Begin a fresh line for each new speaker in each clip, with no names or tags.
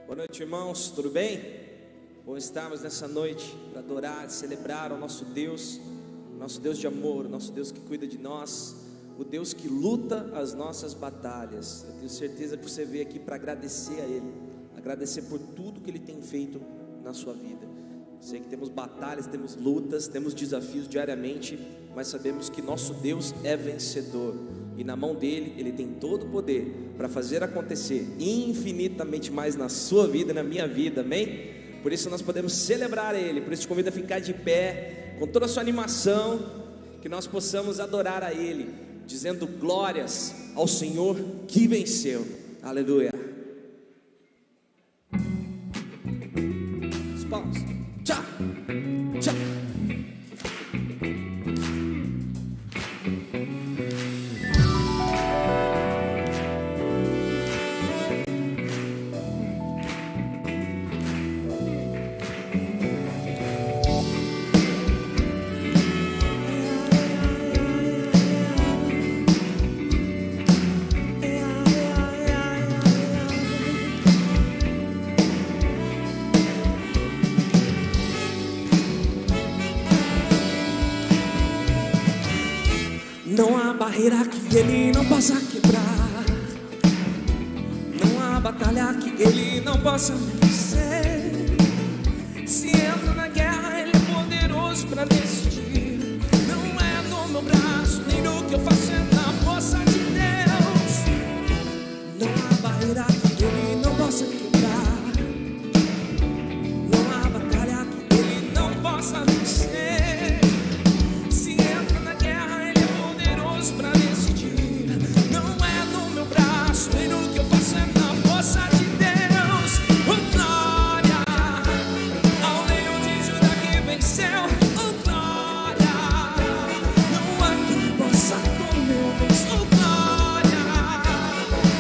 Boa noite, irmãos, tudo bem? Bom estarmos nessa noite para adorar, celebrar o nosso Deus de amor, o nosso Deus que cuida de nós, o Deus que luta as nossas batalhas. Eu tenho certeza que você veio aqui para agradecer a Ele, agradecer por tudo que Ele tem feito na sua vida. Sei que temos batalhas, temos lutas, temos desafios diariamente, mas sabemos que nosso Deus é vencedor, e na mão dele, Ele tem todo o poder para fazer acontecer infinitamente mais na sua vida e na minha vida, amém? Por isso nós podemos celebrar Ele. Por isso te convido a ficar de pé, com toda a sua animação, que nós possamos adorar a Ele, dizendo glórias ao Senhor que venceu, aleluia. Os palmas, tchau, tchau.
Não há barreira que Ele não possa quebrar, não há batalha que Ele não possa vencer. Se entra na guerra, Ele é poderoso para decidir. Não é no meu braço, nem no que eu faço, é na força de Deus. Não há barreira que Ele não possa quebrar, não há batalha que Ele não possa vencer. Para decidir, não é no meu braço, nem no que eu faço, é na força de Deus. Oh, glória ao leão de Judá que venceu. Oh, glória, não há quem possa com meu Deus. Oh, glória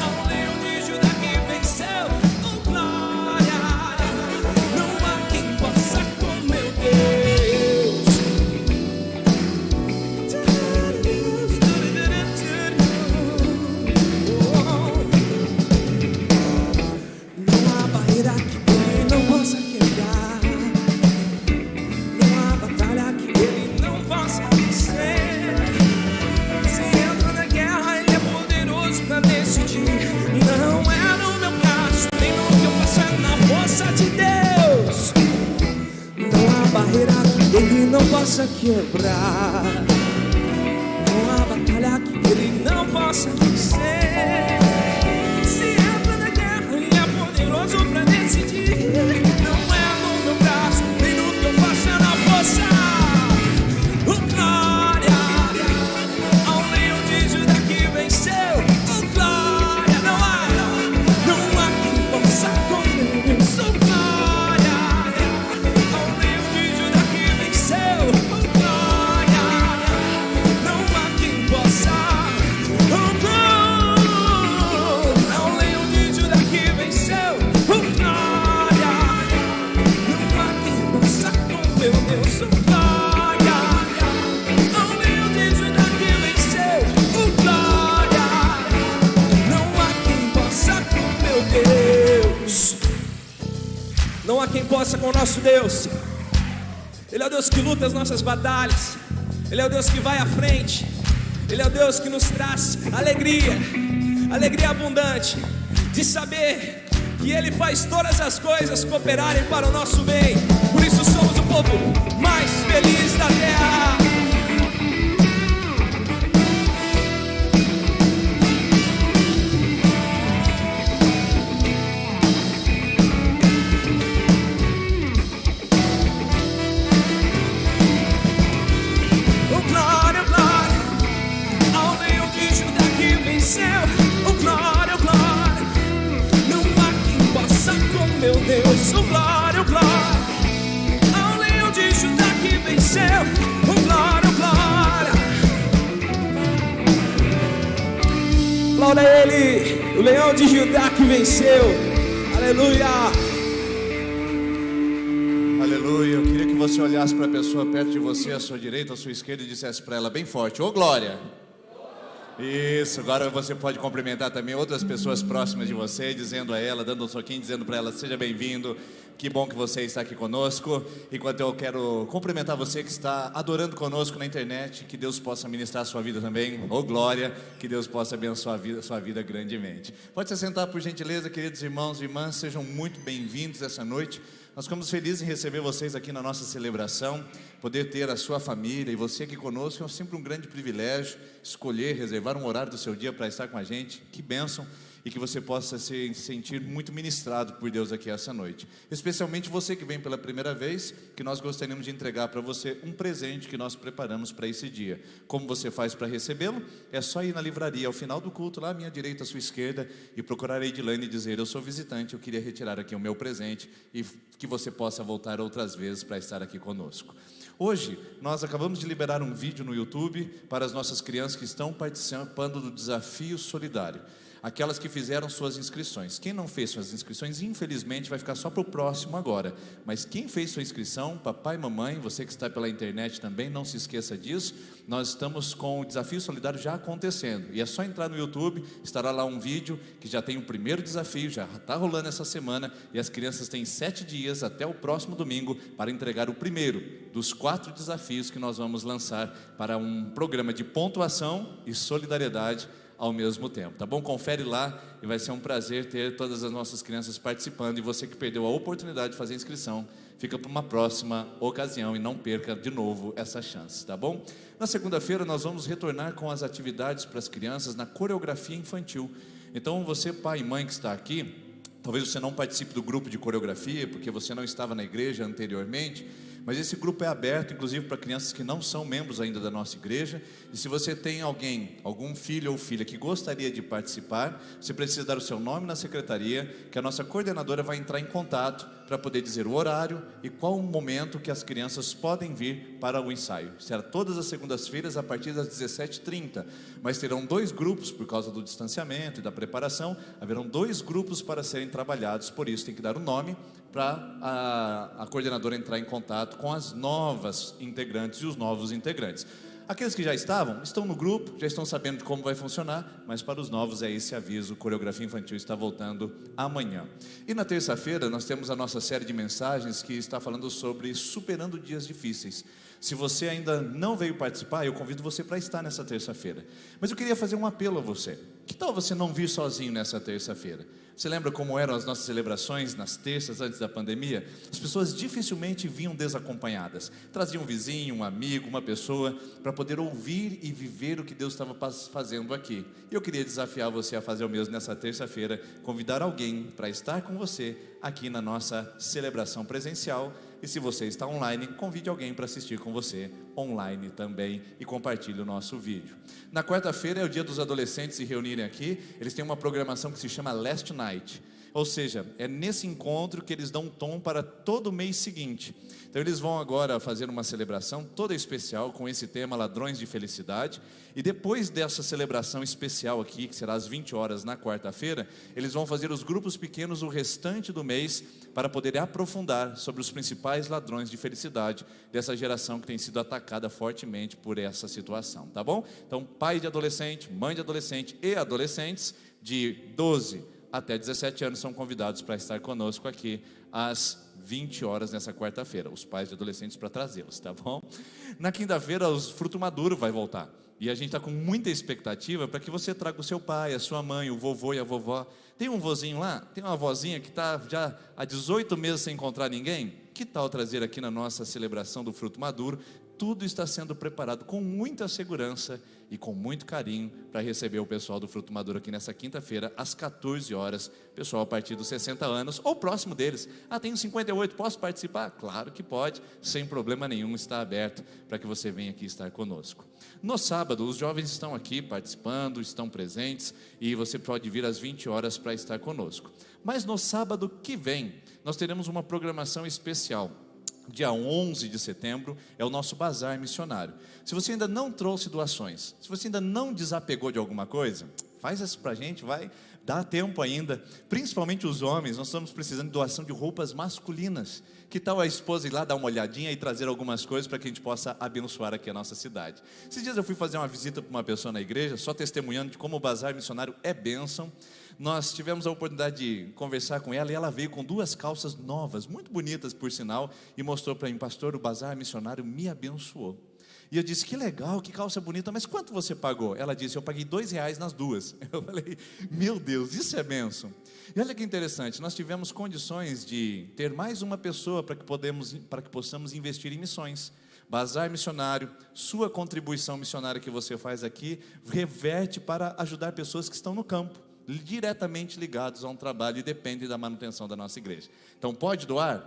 ao leão de Judá que venceu. Oh, glória, não há quem possa com meu Deus. Ele não possa quebrar, não há batalha que Ele não possa vencer. Se entra na guerra, Ele é poderoso para decidir. Não é no meu braço, nem no que eu faço, é na força. Oh, glória ao leão de Judá que venceu. Oh, glória, não há quem possa com meu Deus. Oh, glória ao leão de Judá que venceu. Oh, glória, não há quem possa. Oh, glória ao leão de Judá que venceu. Oh, glória, não há quem possa com meu Deus. Oh, glória ao leão de Judá que venceu. Oh, glória, não há quem possa com meu Deus.
Não há quem possa com o nosso Deus. Ele é o Deus que luta as nossas batalhas, Ele é o Deus que vai à frente, Ele é o Deus que nos traz alegria, alegria abundante.
de saber que Ele faz todas as coisas cooperarem para o nosso bem. Por isso somos o povo mais feliz da terra. Oh glória, glória, ao leão de Judá que venceu. Oh glória, glória, não há quem possa com meu Deus. Oh glória, glória, ao leão de Judá que venceu. Oh glória, glória. Glória a Ele, o leão de Judá que venceu. Aleluia.
Aleluia. Eu queria que você olhasse para a pessoa perto de você, à sua direita, à sua esquerda, e dissesse para ela bem forte: ô glória. Isso, agora você pode cumprimentar também outras pessoas próximas de você, dizendo a ela, dando um soquinho, dizendo para ela: seja bem-vindo, que bom que você está aqui conosco. Enquanto eu quero cumprimentar você que está adorando conosco na internet, que Deus possa ministrar a sua vida também, ô glória, que Deus possa abençoar a sua vida grandemente. Pode se sentar por gentileza, queridos irmãos e irmãs, sejam muito bem-vindos essa noite. Nós ficamos felizes em receber vocês aqui na nossa celebração, poder ter a sua família e você aqui conosco. É sempre um grande privilégio escolher, reservar um horário do seu dia para estar com a gente. Que bênção, e que você possa se sentir muito ministrado por Deus aqui essa noite. Especialmente você que vem pela primeira vez, que nós gostaríamos de entregar para você um presente que nós preparamos para esse dia. Como você faz para recebê-lo? É só ir na livraria ao final do culto, lá à minha direita, à sua esquerda, e procurar a Edilane e dizer: eu sou visitante, eu queria retirar aqui o meu presente, e que você possa voltar outras vezes para estar aqui conosco. Hoje, nós acabamos de liberar um vídeo no YouTube para as nossas crianças que estão participando do Desafio Solidário. Aquelas que fizeram suas inscrições. Quem não fez suas inscrições, infelizmente, vai ficar só para o próximo agora. Mas quem fez sua inscrição, papai e mamãe, você que está pela internet também, não se esqueça disso. Nós estamos com o Desafio Solidário já acontecendo. E é só entrar no YouTube, estará lá um vídeo que já tem o primeiro desafio, já está rolando essa semana. E as crianças têm 7 dias até o próximo domingo para entregar o primeiro dos 4 desafios que nós vamos lançar para um programa de pontuação e solidariedade ao mesmo tempo, tá bom? Confere lá e vai ser um prazer ter todas as nossas crianças participando. E você que perdeu a oportunidade de fazer a inscrição, fica para uma próxima ocasião e não perca de novo essa chance, tá bom? Na segunda-feira nós vamos retornar com as atividades para as crianças na coreografia infantil. Então você, pai e mãe que está aqui, talvez você não participe do grupo de coreografia porque você não estava na igreja anteriormente, mas esse grupo é aberto, inclusive, para crianças que não são membros ainda da nossa igreja. E se você tem algum filho ou filha que gostaria de participar, você precisa dar o seu nome na secretaria, que a nossa coordenadora vai entrar em contato para poder dizer o horário e qual o momento que as crianças podem vir para o ensaio. Será todas as segundas-feiras a partir das 17h30, mas terão 2 grupos por causa do distanciamento e da preparação. Haverão 2 grupos para serem trabalhados, por isso tem que dar o nome para a coordenadora entrar em contato com as novas integrantes e os novos integrantes. Aqueles que já estão no grupo, já estão sabendo de como vai funcionar, mas para os novos é esse aviso: Coreografia Infantil está voltando amanhã. E na terça-feira nós temos a nossa série de mensagens que está falando sobre superando dias difíceis. Se você ainda não veio participar, eu convido você para estar nessa terça-feira. Mas eu queria fazer um apelo a você. Que tal você não vir sozinho nessa terça-feira? Você lembra como eram as nossas celebrações nas terças antes da pandemia? As pessoas dificilmente vinham desacompanhadas. Traziam um vizinho, um amigo, uma pessoa para poder ouvir e viver o que Deus estava fazendo aqui. E eu queria desafiar você a fazer o mesmo nessa terça-feira, convidar alguém para estar com você aqui na nossa celebração presencial. E se você está online, convide alguém para assistir com você online também e compartilhe o nosso vídeo. Na quarta-feira é o dia dos adolescentes se reunirem aqui. Eles têm uma programação que se chama Last Night. Ou seja, é nesse encontro que eles dão um tom para todo o mês seguinte. Então eles vão agora fazer uma celebração toda especial com esse tema Ladrões de Felicidade. E depois dessa celebração especial aqui, que será às 20 horas na quarta-feira, eles vão fazer os grupos pequenos o restante do mês para poder aprofundar sobre os principais ladrões de felicidade dessa geração que tem sido atacada fortemente por essa situação, tá bom? Então pai de adolescente, mãe de adolescente e adolescentes de 12 até 17 anos são convidados para estar conosco aqui às 20 horas nessa quarta-feira. Os pais de adolescentes para trazê-los, tá bom? Na quinta-feira, os Fruto Maduro vai voltar. E a gente está com muita expectativa para que você traga o seu pai, a sua mãe, o vovô e a vovó. Tem um vozinho lá? Tem uma vozinha que está já há 18 meses sem encontrar ninguém? Que tal trazer aqui na nossa celebração do fruto maduro? Tudo está sendo preparado com muita segurança e com muito carinho para receber o pessoal do Fruto Maduro aqui nessa quinta-feira, às 14 horas. Pessoal a partir dos 60 anos ou próximo deles. Tenho 58, posso participar? Claro que pode, sem problema nenhum, está aberto para que você venha aqui estar conosco. No sábado, os jovens estão aqui participando, estão presentes, e você pode vir às 20 horas para estar conosco. Mas no sábado que vem, nós teremos uma programação especial. Dia 11 de setembro é o nosso bazar missionário. Se você ainda não trouxe doações, se você ainda não desapegou de alguma coisa, faz isso pra gente, vai dar tempo ainda. Principalmente os homens, nós estamos precisando de doação de roupas masculinas. Que tal a esposa ir lá dar uma olhadinha e trazer algumas coisas para que a gente possa abençoar aqui a nossa cidade? Esses dias eu fui fazer uma visita para uma pessoa na igreja, só testemunhando de como o bazar missionário é bênção. Nós tivemos a oportunidade de conversar com ela, e ela veio com 2 calças novas, muito bonitas por sinal, e mostrou para mim: pastor, o bazar missionário me abençoou. E eu disse: que legal, que calça bonita, mas quanto você pagou? Ela disse: eu paguei R$2 nas 2. Eu falei: meu Deus, isso é bênção. E olha que interessante, nós tivemos condições de ter mais uma pessoa para que possamos investir em missões. Bazar missionário, sua contribuição missionária que você faz aqui, reverte para ajudar pessoas que estão no campo, diretamente ligados a um trabalho e dependem da manutenção da nossa igreja. Então pode doar,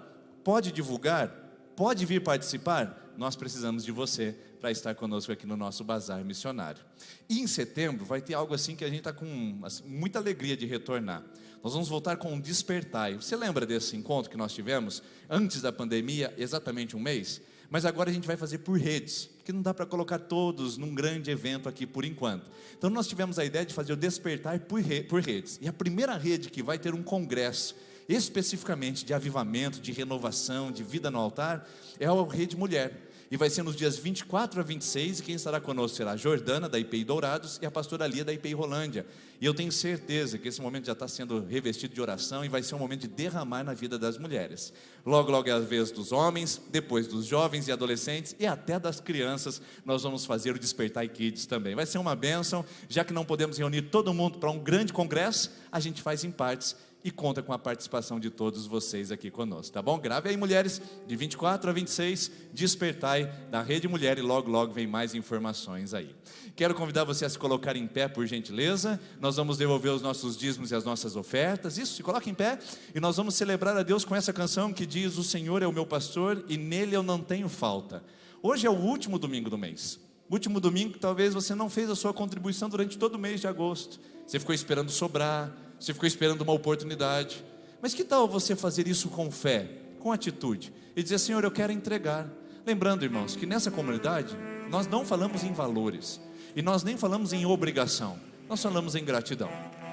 pode divulgar, pode vir participar. Nós precisamos de você para estar conosco aqui no nosso bazar missionário. E em setembro vai ter algo assim que a gente está com muita alegria de retornar. Nós vamos voltar com um Despertai. Você lembra desse encontro que nós tivemos antes da pandemia, exatamente um mês? Mas agora a gente vai fazer por redes, porque não dá para colocar todos num grande evento aqui por enquanto. Então nós tivemos a ideia de fazer o Despertar por redes. E a primeira rede que vai ter um congresso especificamente de avivamento, de renovação, de vida no altar, é a Rede Mulher. E vai ser nos dias 24 a 26, e quem estará conosco será a Jordana, da IPI Dourados, e a pastora Lia, da IPI Rolândia. E eu tenho certeza que esse momento já está sendo revestido de oração, e vai ser um momento de derramar na vida das mulheres. Logo, logo é a vez dos homens, depois dos jovens e adolescentes, e até das crianças. Nós vamos fazer o Despertar Kids também. Vai ser uma bênção, já que não podemos reunir todo mundo para um grande congresso, a gente faz em partes, e conta com a participação de todos vocês aqui conosco, tá bom? Grave aí, mulheres, de 24 a 26, Despertai da Rede Mulher, e logo, logo vem mais informações aí. Quero convidar você a se colocar em pé, por gentileza. Nós vamos devolver os nossos dízimos e as nossas ofertas. Isso, se coloca em pé, e nós vamos celebrar a Deus com essa canção que diz: o Senhor é o meu pastor e nele eu não tenho falta. Hoje é o último domingo do mês. Último domingo que talvez você não fez a sua contribuição durante todo o mês de agosto. Você ficou esperando sobrar, você ficou esperando uma oportunidade. Mas que tal você fazer isso com fé, com atitude, e dizer: Senhor, eu quero entregar. Lembrando, irmãos, que nessa comunidade nós não falamos em valores, e nós nem falamos em obrigação, nós falamos em gratidão.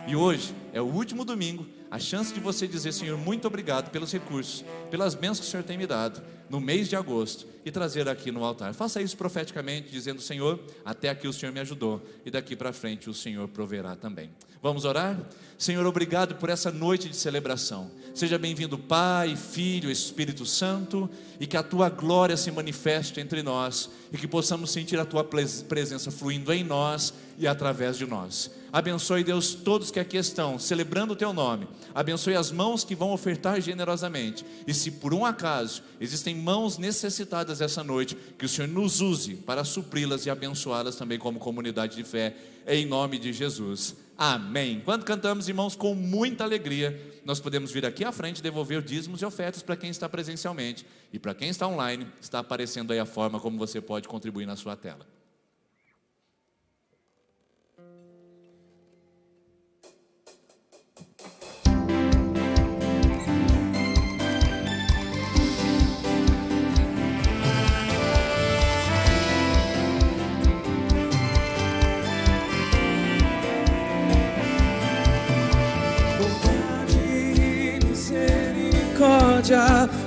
E hoje é o último domingo, a chance de você dizer: Senhor, muito obrigado pelos recursos, pelas bênçãos que o Senhor tem me dado no mês de agosto, e trazer aqui no altar. Faça isso profeticamente, dizendo: Senhor, até aqui o Senhor me ajudou, e daqui para frente o Senhor proverá também. Vamos orar? Senhor, obrigado por essa noite de celebração. Seja bem-vindo, Pai, Filho, Espírito Santo, e que a Tua glória se manifeste entre nós, e que possamos sentir a Tua presença fluindo em nós e através de nós. Abençoe, Deus, todos que aqui estão celebrando o Teu nome. Abençoe as mãos que vão ofertar generosamente, e se por um acaso existem mãos necessitadas essa noite, que o Senhor nos use para supri-las e abençoá-las também como comunidade de fé, em nome de Jesus. Amém. Quando cantamos, irmãos, com muita alegria, nós podemos vir aqui à frente devolver dízimos e ofertas para quem está presencialmente, e para quem está online, está aparecendo aí a forma como você pode contribuir na sua tela.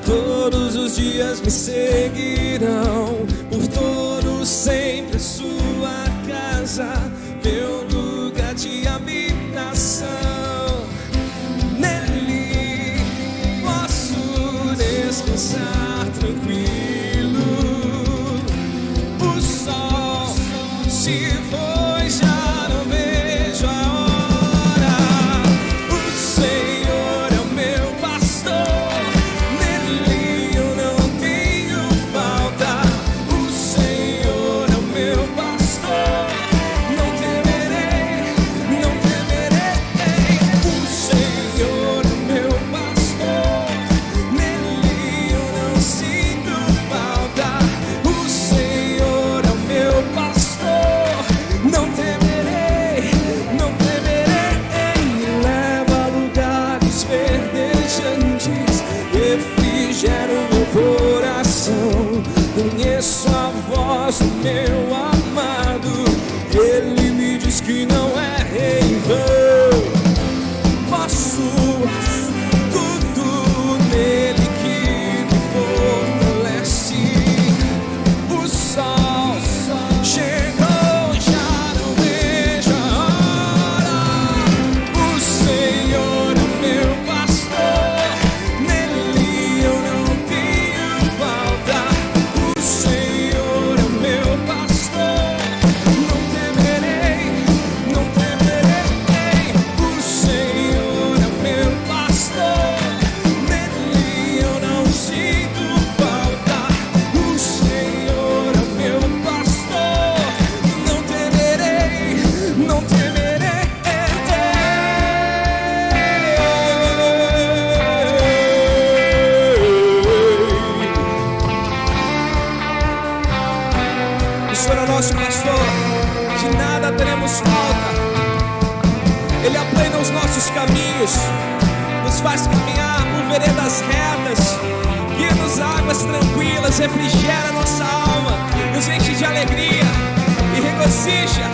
Todos os dias me seguirão, por todo sempre sua casa, meu lugar de habitação. Nele posso descansar tranquilo. O sol se caminhos, nos faz caminhar por veredas retas, guia-nos águas tranquilas, refrigera nossa alma, nos enche de alegria e regocija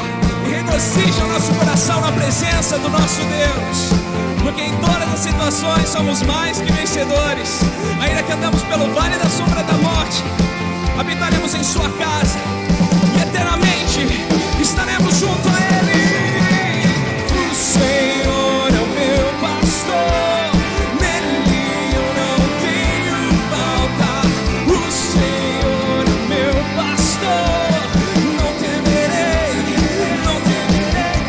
o nosso coração na presença do nosso Deus. Porque em todas as situações somos mais que vencedores. Ainda que andamos pelo vale da sombra da morte, habitaremos em sua casa e eternamente estaremos junto a Ele. O Senhor é o meu pastor, nele eu não tenho falta. O Senhor é o meu pastor, não temerei, não temerei.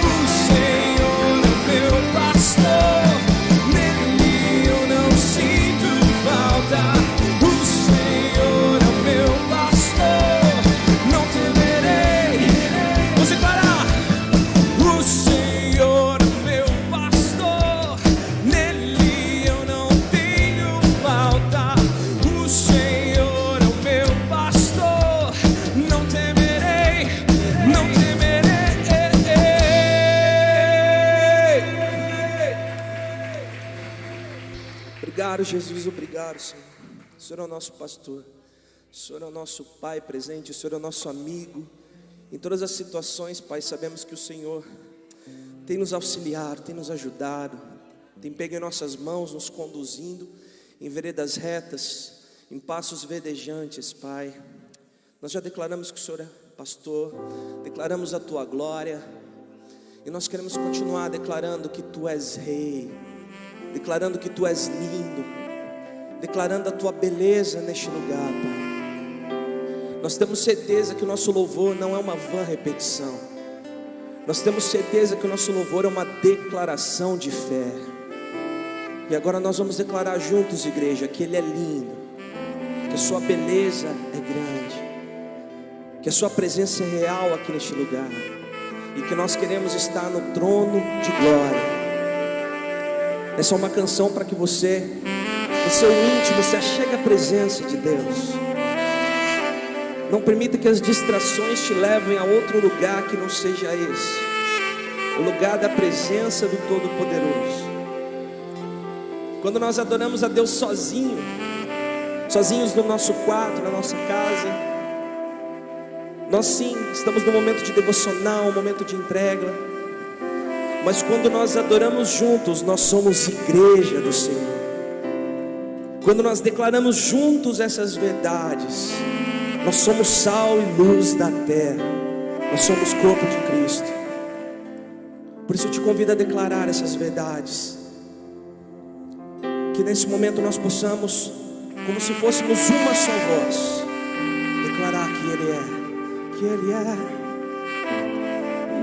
O Senhor é o meu pastor, nele eu não sinto falta. O Senhor é o meu pastor, não temerei. Vamos declarar: o Senhor é o meu pastor, nele eu não tenho falta. O Senhor é o meu pastor, não temerei, não temerei. Obrigado, Jesus, obrigado, Senhor. O Senhor é o nosso pastor, o Senhor é o nosso Pai presente, o Senhor é o nosso amigo. Em todas as situações, Pai, sabemos que o Senhor tem nos auxiliado, tem nos ajudado, tem pego em nossas mãos, nos conduzindo em veredas retas, em passos verdejantes, Pai. Nós já declaramos que o Senhor é pastor, declaramos a Tua glória, e nós queremos continuar declarando que Tu és Rei, declarando que Tu és lindo, declarando a Tua beleza neste lugar, Pai. Nós temos certeza que o nosso louvor não é uma vã repetição. Nós temos certeza que o nosso louvor é uma declaração de fé. E agora nós vamos declarar juntos, igreja, que Ele é lindo, que a Sua beleza é grande, que a Sua presença é real aqui neste lugar, e que nós queremos estar no trono de glória. Essa é uma canção para que você, no seu íntimo, se achegue à presença de Deus. Não permita que as distrações te levem a outro lugar que não seja esse, o lugar da presença do Todo-Poderoso. Quando nós adoramos a Deus sozinhos no nosso quarto, na nossa casa, nós sim, estamos no momento de devocional, um momento de entrega. Mas quando nós adoramos juntos, nós somos igreja do Senhor. Quando nós declaramos juntos essas verdades, nós somos sal e luz da terra, nós somos corpo de Cristo. Por isso eu te convido a declarar essas verdades, que nesse momento nós possamos, como se fôssemos uma só voz, declarar que Ele é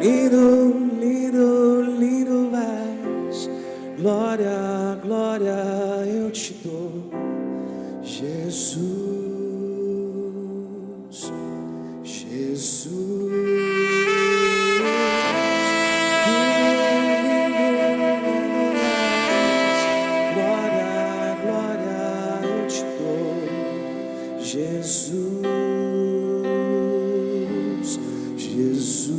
lindo, lindo, lindo és. Glória, glória eu te dou, Jesus. Glória, glória eu te dou, Jesus, Jesus.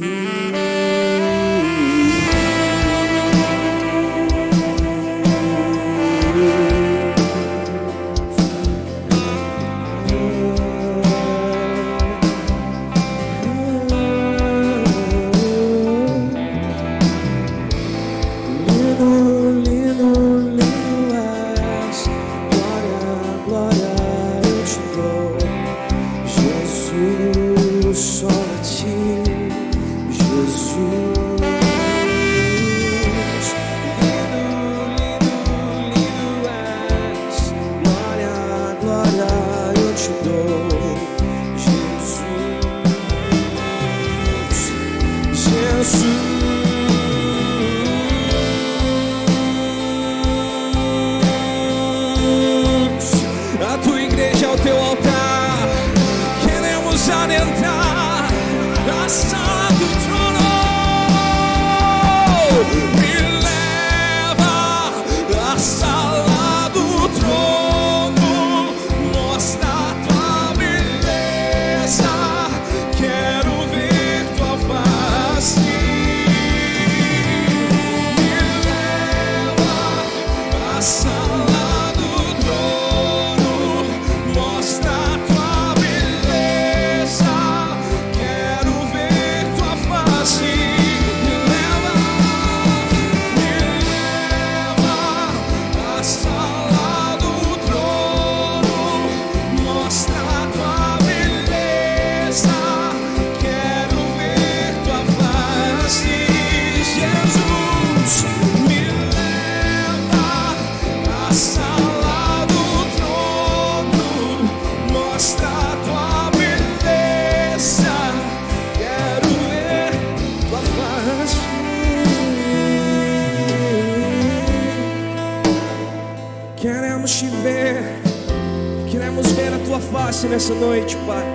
queremos ver a Tua face nessa noite, Pai.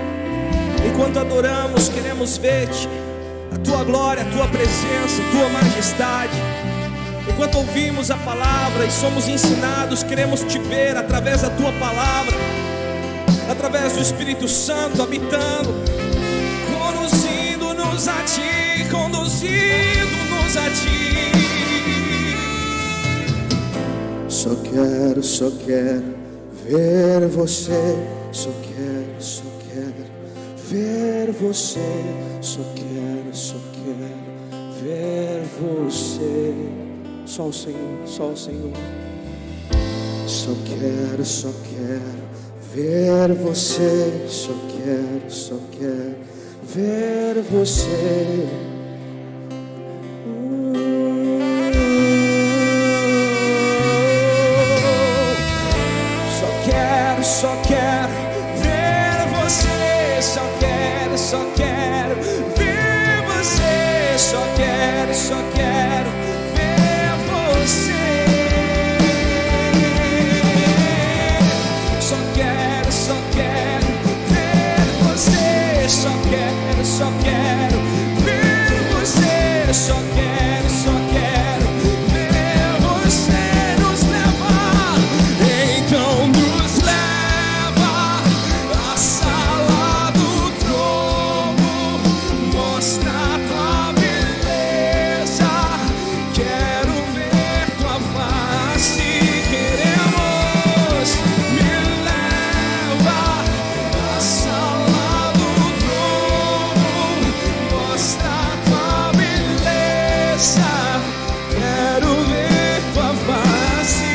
Enquanto adoramos, queremos ver-te, a Tua glória, a Tua presença, a Tua majestade. Enquanto ouvimos a palavra e somos ensinados, queremos Te ver através da Tua palavra, através do Espírito Santo habitando, conduzindo-nos a Ti, conduzindo-nos a Ti.
Só quero ver Você. Só quero ver Você. Só quero ver Você. Só o Senhor. Só quero ver Você. Só quero ver Você. Só quero ver Você. Só quero ver Você. Só quero ver Você. Só quero ver Você. Só quero ver Você. Só quero ver Você nos levar. Então nos leva à sala do trono, mostra a Tua beleza. Quero ver Tua face, queremos. Me leva à sala do trono, mostra a Tua beleza. Quero ver Tua face.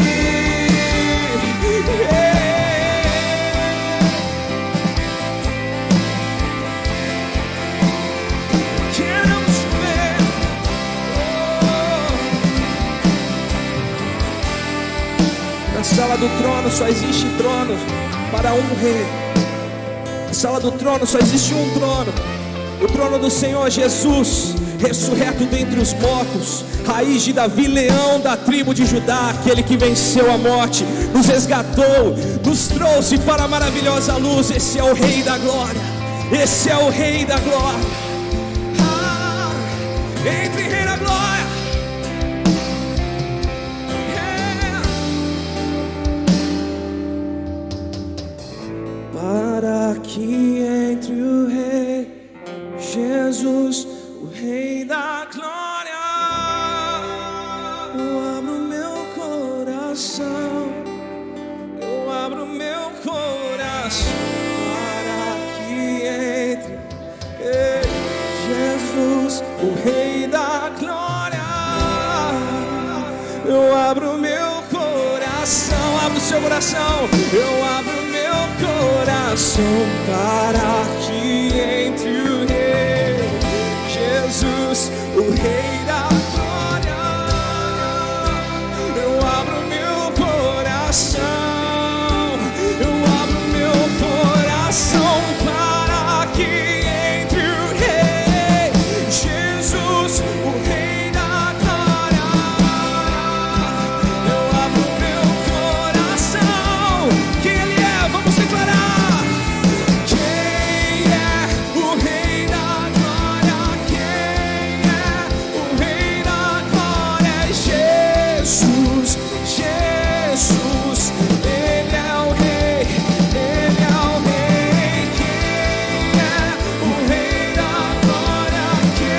Queremos Te ver. Na sala do trono só existe trono para um rei. Na sala do trono só existe um trono, o trono do Senhor Jesus, ressurreto dentre os mortos, raiz de Davi, leão da tribo de Judá, aquele que venceu a morte, nos resgatou, nos trouxe para a maravilhosa luz. Esse é o Rei da Glória, esse é o Rei da Glória. Entre, Rei da Glória. Para que entre o Rei Jesus, o Rei da Glória. Eu abro meu coração, eu abro meu coração para que entre Jesus, o Rei da Glória. Eu abro meu coração, abro seu coração, eu abro meu coração para que entre o Rei Jesus, o Rei da Glória. Eu abro meu coração, eu abro meu coração para que entre o Rei Jesus, o Rei da Glória. Eu abro meu coração, quem Ele é, vamos declarar. Quem é o Rei da Glória? Quem é o Rei da Glória? Jesus, Jesus, Ele é o Rei, Ele é o Rei. Quem é o Rei da Glória? Quem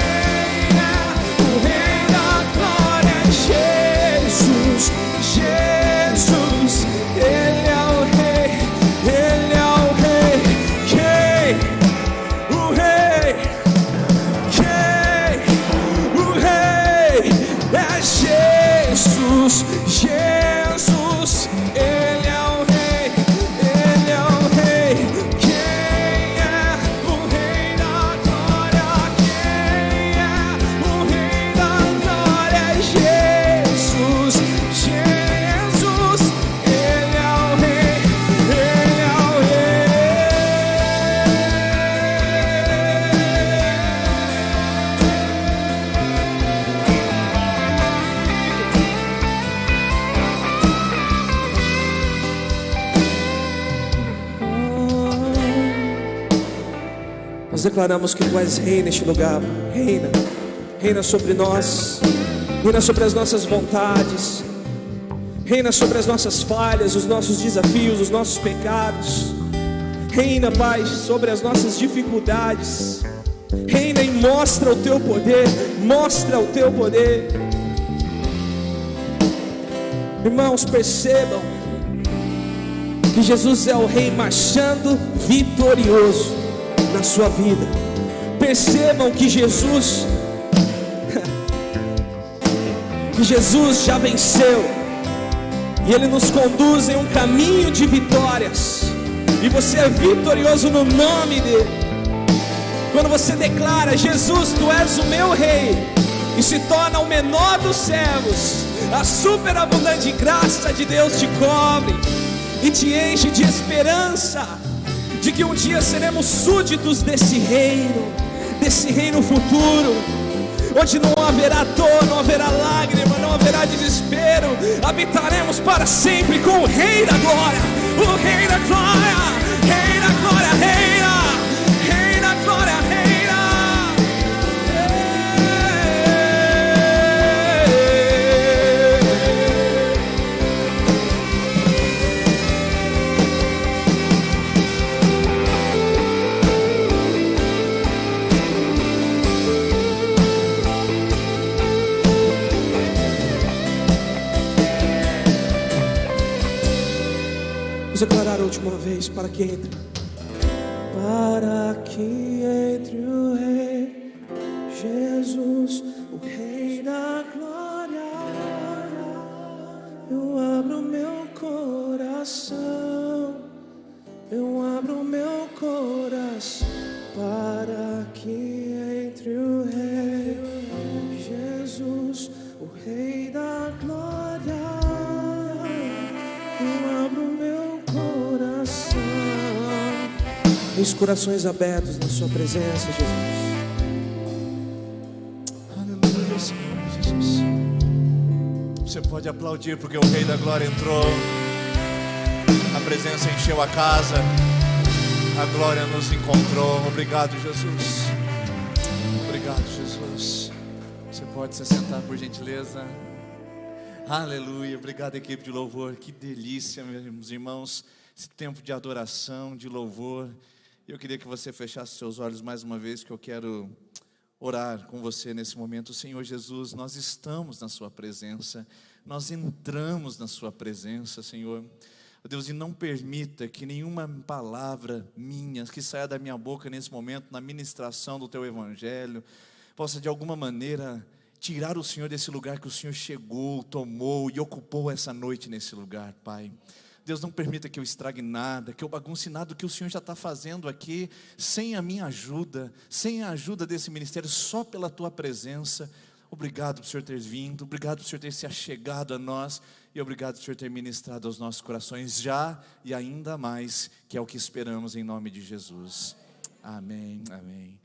é o Rei da Glória? Jesus, Jesus, Ele é o Rei, Ele é o Rei. Quem? O Rei. Quem? O Rei é Jesus, Jesus, Ele é o Rei, Ele é o Rei. Quem é o Rei da Glória? Quem é o Rei da Glória? Jesus, Jesus, Ele é o Rei, Ele é o Rei. Nós declaramos que Tu és rei neste lugar, Pai. Reina sobre nós, reina sobre as nossas vontades, reina sobre as nossas falhas, os nossos desafios, os nossos pecados. Reina, Pai, sobre as nossas dificuldades. Reina e mostra o Teu poder, mostra o Teu poder. Irmãos, percebam que Jesus é o Rei marchando vitorioso na sua vida. Percebam que Jesus já venceu, e Ele nos conduz em um caminho de vitórias, e você é vitorioso no nome dEle. Quando você declara: Jesus, Tu és o meu Rei, e se torna o menor dos servos, a superabundante graça de Deus te cobre e te enche de esperança de que um dia seremos súditos desse reino futuro, onde não haverá dor, não haverá lágrima, não haverá desespero. Habitaremos para sempre com o Rei da Glória, o Rei da Glória, Rei da Glória, reina, Rei da Glória, reina. Vamos declarar a última vez para que entre. Para que entre o Rei Jesus, o Rei da Glória. Eu abro meu coração, eu abro meu coração. Para que entre o Rei Jesus, o Rei da Glória. Eu abro meu coração. Os corações abertos na Sua presença, Jesus.
Aleluia, Senhor Jesus. Você pode aplaudir porque o Rei da Glória entrou. A presença encheu a casa. A glória nos encontrou. Obrigado, Jesus. Obrigado, Jesus. Você pode se sentar, por gentileza. Aleluia, obrigado, equipe de louvor. Que delícia, meus irmãos, esse tempo de adoração, de louvor. Eu queria que você fechasse seus olhos mais uma vez, que eu quero orar com você nesse momento. Senhor Jesus, nós estamos na Sua presença, nós entramos na Sua presença, Senhor. Deus, e não permita que nenhuma palavra minha, que saia da minha boca nesse momento, na ministração do Teu Evangelho, possa de alguma maneira tirar o Senhor desse lugar que o Senhor chegou, tomou e ocupou essa noite nesse lugar, Pai. Deus, não permita que eu estrague nada, que eu bagunce nada do que o Senhor já está fazendo aqui, sem a minha ajuda, sem a ajuda desse ministério, só pela Tua presença. Obrigado por o Senhor ter vindo, obrigado por o Senhor ter se achegado a nós, e obrigado por o Senhor ter ministrado aos nossos corações já e ainda mais, que é o que esperamos em nome de Jesus. Amém, amém.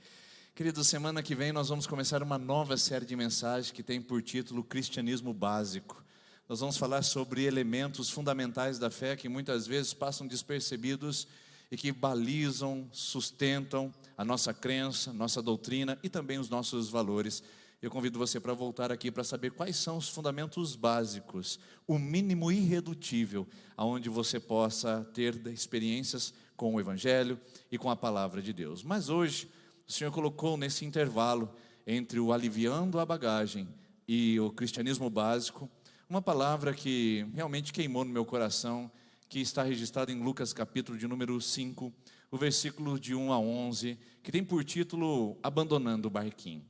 Queridos, semana que vem nós vamos começar uma nova série de mensagens que tem por título Cristianismo Básico. Nós vamos falar sobre elementos fundamentais da fé que muitas vezes passam despercebidos e que balizam, sustentam a nossa crença, nossa doutrina e também os nossos valores. Eu convido você para voltar aqui para saber quais são os fundamentos básicos, o mínimo irredutível, aonde você possa ter experiências com o Evangelho e com a Palavra de Deus. Mas hoje o Senhor colocou nesse intervalo entre o aliviando a bagagem e o cristianismo básico, uma palavra que realmente queimou no meu coração, que está registrada em Lucas capítulo de número 5, o versículo de 1 a 11, que tem por título Abandonando o Barquinho.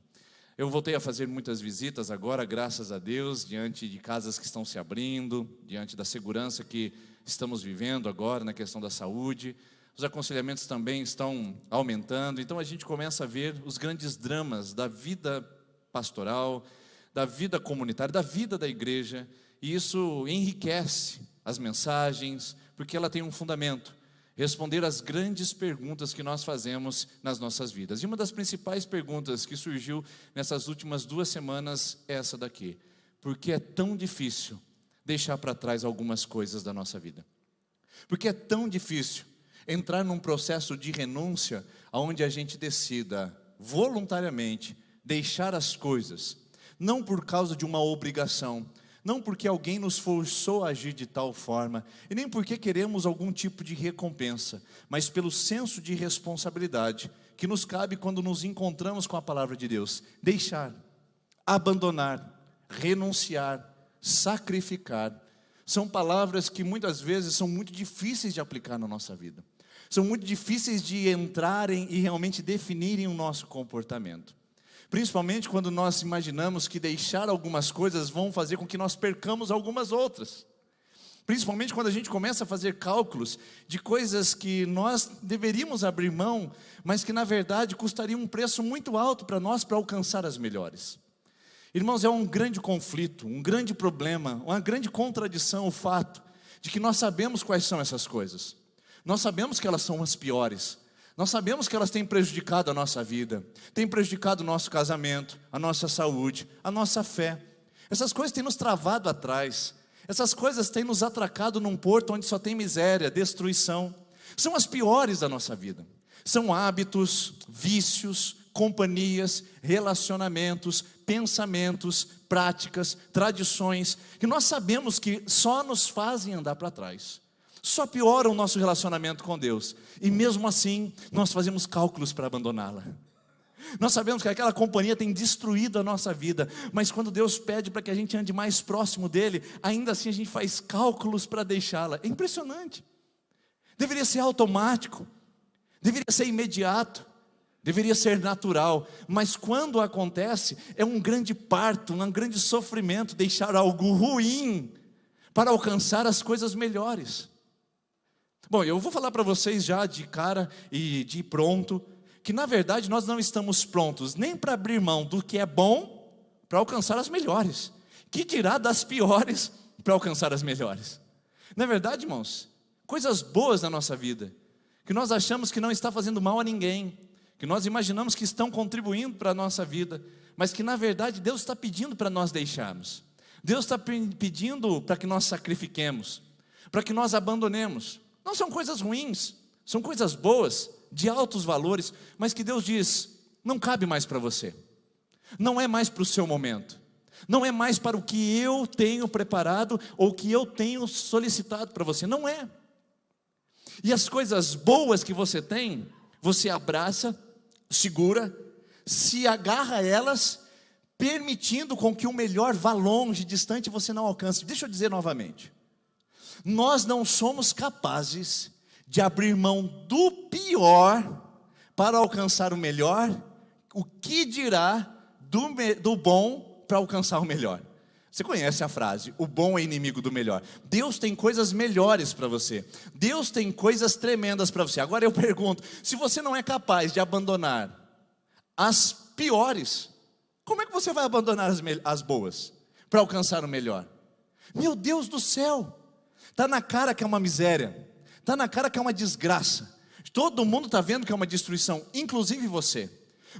Eu voltei a fazer muitas visitas agora, graças a Deus, diante de casas que estão se abrindo, diante da segurança que estamos vivendo agora na questão da saúde. Os aconselhamentos também estão aumentando, então a gente começa a ver os grandes dramas da vida pastoral, da vida comunitária, da vida da igreja, e isso enriquece as mensagens, porque ela tem um fundamento, responder às grandes perguntas que nós fazemos nas nossas vidas. E uma das principais perguntas que surgiu nessas últimas 2 semanas é essa daqui: por que é tão difícil deixar para trás algumas coisas da nossa vida? Por que é tão difícil entrar num processo de renúncia onde a gente decida voluntariamente deixar as coisas, não por causa de uma obrigação, não porque alguém nos forçou a agir de tal forma, e nem porque queremos algum tipo de recompensa, mas pelo senso de responsabilidade que nos cabe quando nos encontramos com a palavra de Deus. Deixar, abandonar, renunciar, sacrificar, são palavras que muitas vezes são muito difíceis de aplicar na nossa vida. São muito difíceis de entrarem e realmente definirem o nosso comportamento. Principalmente quando nós imaginamos que deixar algumas coisas vão fazer com que nós percamos algumas outras. Principalmente quando a gente começa a fazer cálculos de coisas que nós deveríamos abrir mão, mas que na verdade custariam um preço muito alto para nós para alcançar as melhores. Irmãos, é um grande conflito, um grande problema, uma grande contradição o fato de que nós sabemos quais são essas coisas. Nós sabemos que elas são as piores. Nós sabemos que elas têm prejudicado a nossa vida, têm prejudicado o nosso casamento, a nossa saúde, a nossa fé. Essas coisas têm nos travado atrás. Essas coisas têm nos atracado num porto onde só tem miséria, destruição. São as piores da nossa vida. São hábitos, vícios, companhias, relacionamentos, pensamentos, práticas, tradições, que nós sabemos que só nos fazem andar para trás. Só piora o nosso relacionamento com Deus. E mesmo assim, nós fazemos cálculos para abandoná-la. Nós sabemos que aquela companhia tem destruído a nossa vida, mas quando Deus pede para que a gente ande mais próximo dEle, ainda assim a gente faz cálculos para deixá-la. É impressionante. Deveria ser automático, deveria ser imediato, deveria ser natural, mas quando acontece, é um grande parto, um grande sofrimento deixar algo ruim para alcançar as coisas melhores. Bom, eu vou falar para vocês já de cara e de pronto, que na verdade nós não estamos prontos nem para abrir mão do que é bom para alcançar as melhores. Que dirá das piores para alcançar as melhores? Não é verdade, irmãos? Coisas boas na nossa vida, que nós achamos que não está fazendo mal a ninguém, que nós imaginamos que estão contribuindo para a nossa vida, mas que na verdade Deus está pedindo para nós deixarmos. Deus está pedindo para que nós sacrifiquemos, para que nós abandonemos. Não são coisas ruins, são coisas boas, de altos valores, mas que Deus diz, não cabe mais para você. Não é mais para o seu momento. Não é mais para o que eu tenho preparado ou que eu tenho solicitado para você. Não é. E as coisas boas que você tem, você abraça, segura, se agarra a elas, permitindo com que o melhor vá longe, distante, você não alcance. Deixa eu dizer novamente. Nós não somos capazes de abrir mão do pior para alcançar o melhor. O que dirá do bom para alcançar o melhor? Você conhece a frase, o bom é inimigo do melhor. Deus tem coisas melhores para você. Deus tem coisas tremendas para você. Agora eu pergunto, se você não é capaz de abandonar as piores, como é que você vai abandonar as boas para alcançar o melhor? Meu Deus do céu! Está na cara que é uma miséria, está na cara que é uma desgraça, todo mundo está vendo que é uma destruição, inclusive você.